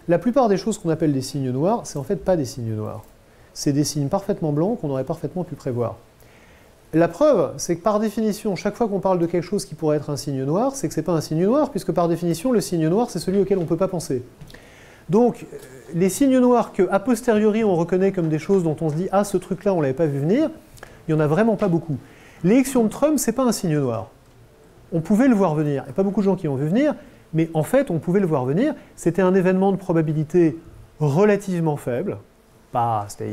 La plupart des choses qu'on appelle des signes noirs, c'est en fait pas des signes noirs. C'est des signes parfaitement blancs qu'on aurait parfaitement pu prévoir. La preuve, c'est que par définition, chaque fois qu'on parle de quelque chose qui pourrait être un signe noir, c'est que ce n'est pas un signe noir, puisque par définition, le signe noir, c'est celui auquel on ne peut pas penser. Donc, les signes noirs que, a posteriori, on reconnaît comme des choses dont on se dit « Ah, ce truc-là, on ne l'avait pas vu venir », il n'y en a vraiment pas beaucoup. L'élection de Trump, ce n'est pas un signe noir. On pouvait le voir venir. Il n'y a pas beaucoup de gens qui l'ont vu venir, mais en fait, on pouvait le voir venir. C'était un événement de probabilité relativement faible. Ça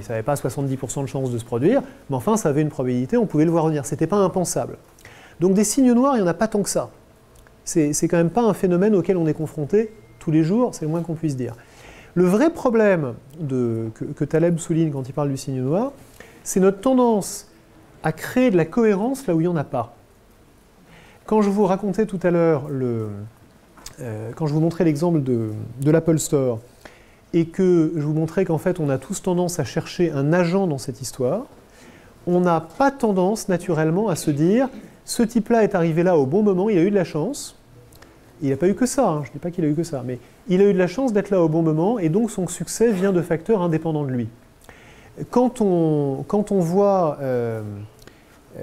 n'avait pas 70% de chances de se produire, mais enfin, ça avait une probabilité, on pouvait le voir venir. Ce n'était pas impensable. Donc des signes noirs, il n'y en a pas tant que ça. C'est quand même pas un phénomène auquel on est confronté tous les jours, c'est le moins qu'on puisse dire. Le vrai problème que Taleb souligne quand il parle du signe noir, c'est notre tendance à créer de la cohérence là où il n'y en a pas. Quand je vous racontais tout à l'heure, quand je vous montrais l'exemple de l'Apple Store, et que je vous montrais qu'en fait on a tous tendance à chercher un agent dans cette histoire, on n'a pas tendance naturellement à se dire ce type-là est arrivé là au bon moment, il a eu de la chance. Il n'a pas eu que ça, hein, je ne dis pas qu'il a eu que ça, mais il a eu de la chance d'être là au bon moment et donc son succès vient de facteurs indépendants de lui. Quand on voit, vous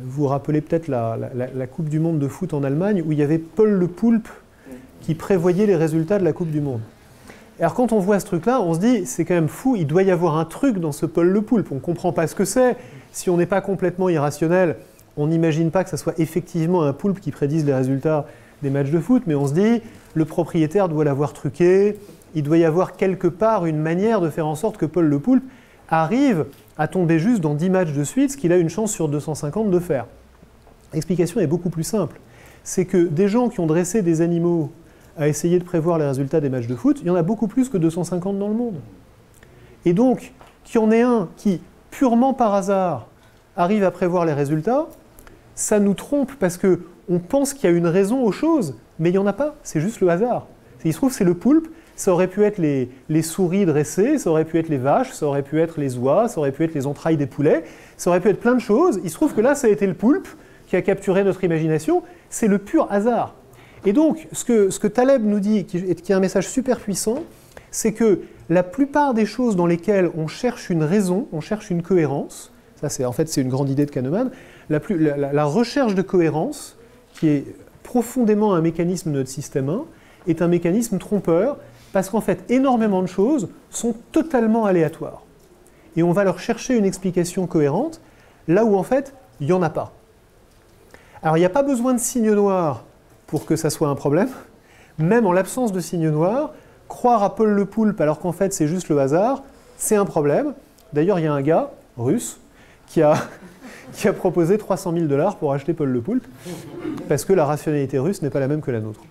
vous rappelez peut-être la Coupe du Monde de foot en Allemagne où il y avait Paul Le Poulpe qui prévoyait les résultats de la Coupe du Monde. Alors quand on voit ce truc-là, on se dit, c'est quand même fou, il doit y avoir un truc dans ce Paul Le Poulpe, on ne comprend pas ce que c'est. Si on n'est pas complètement irrationnel, on n'imagine pas que ça soit effectivement un poulpe qui prédise les résultats des matchs de foot, mais on se dit, le propriétaire doit l'avoir truqué, il doit y avoir quelque part une manière de faire en sorte que Paul Le Poulpe arrive à tomber juste dans 10 matchs de suite, ce qu'il a une chance sur 250 de faire. L'explication est beaucoup plus simple. C'est que des gens qui ont dressé des animaux à essayer de prévoir les résultats des matchs de foot, il y en a beaucoup plus que 250 dans le monde. Et donc, qu'il y en ait un qui, purement par hasard, arrive à prévoir les résultats, ça nous trompe parce qu'on pense qu'il y a une raison aux choses, mais il n'y en a pas, c'est juste le hasard. Il se trouve que c'est le poulpe, ça aurait pu être les souris dressées, ça aurait pu être les vaches, ça aurait pu être les oies, ça aurait pu être les entrailles des poulets, ça aurait pu être plein de choses. Il se trouve que là, ça a été le poulpe qui a capturé notre imagination, c'est le pur hasard. Et donc, ce que Taleb nous dit, qui est un message super puissant, c'est que la plupart des choses dans lesquelles on cherche une raison, on cherche une cohérence, Ça, en fait, c'est une grande idée de Kahneman. La recherche de cohérence, qui est profondément un mécanisme de notre système 1, est un mécanisme trompeur, parce qu'en fait, énormément de choses sont totalement aléatoires. Et on va leur chercher une explication cohérente, là où en fait, il n'y en a pas. Alors, il n'y a pas besoin de signe noir pour que ça soit un problème. Même en l'absence de signe noir, croire à Paul le Poulpe alors qu'en fait c'est juste le hasard, c'est un problème. D'ailleurs, il y a un gars russe qui a proposé 300 000 $ pour acheter Paul le Poulpe, parce que la rationalité russe n'est pas la même que la nôtre.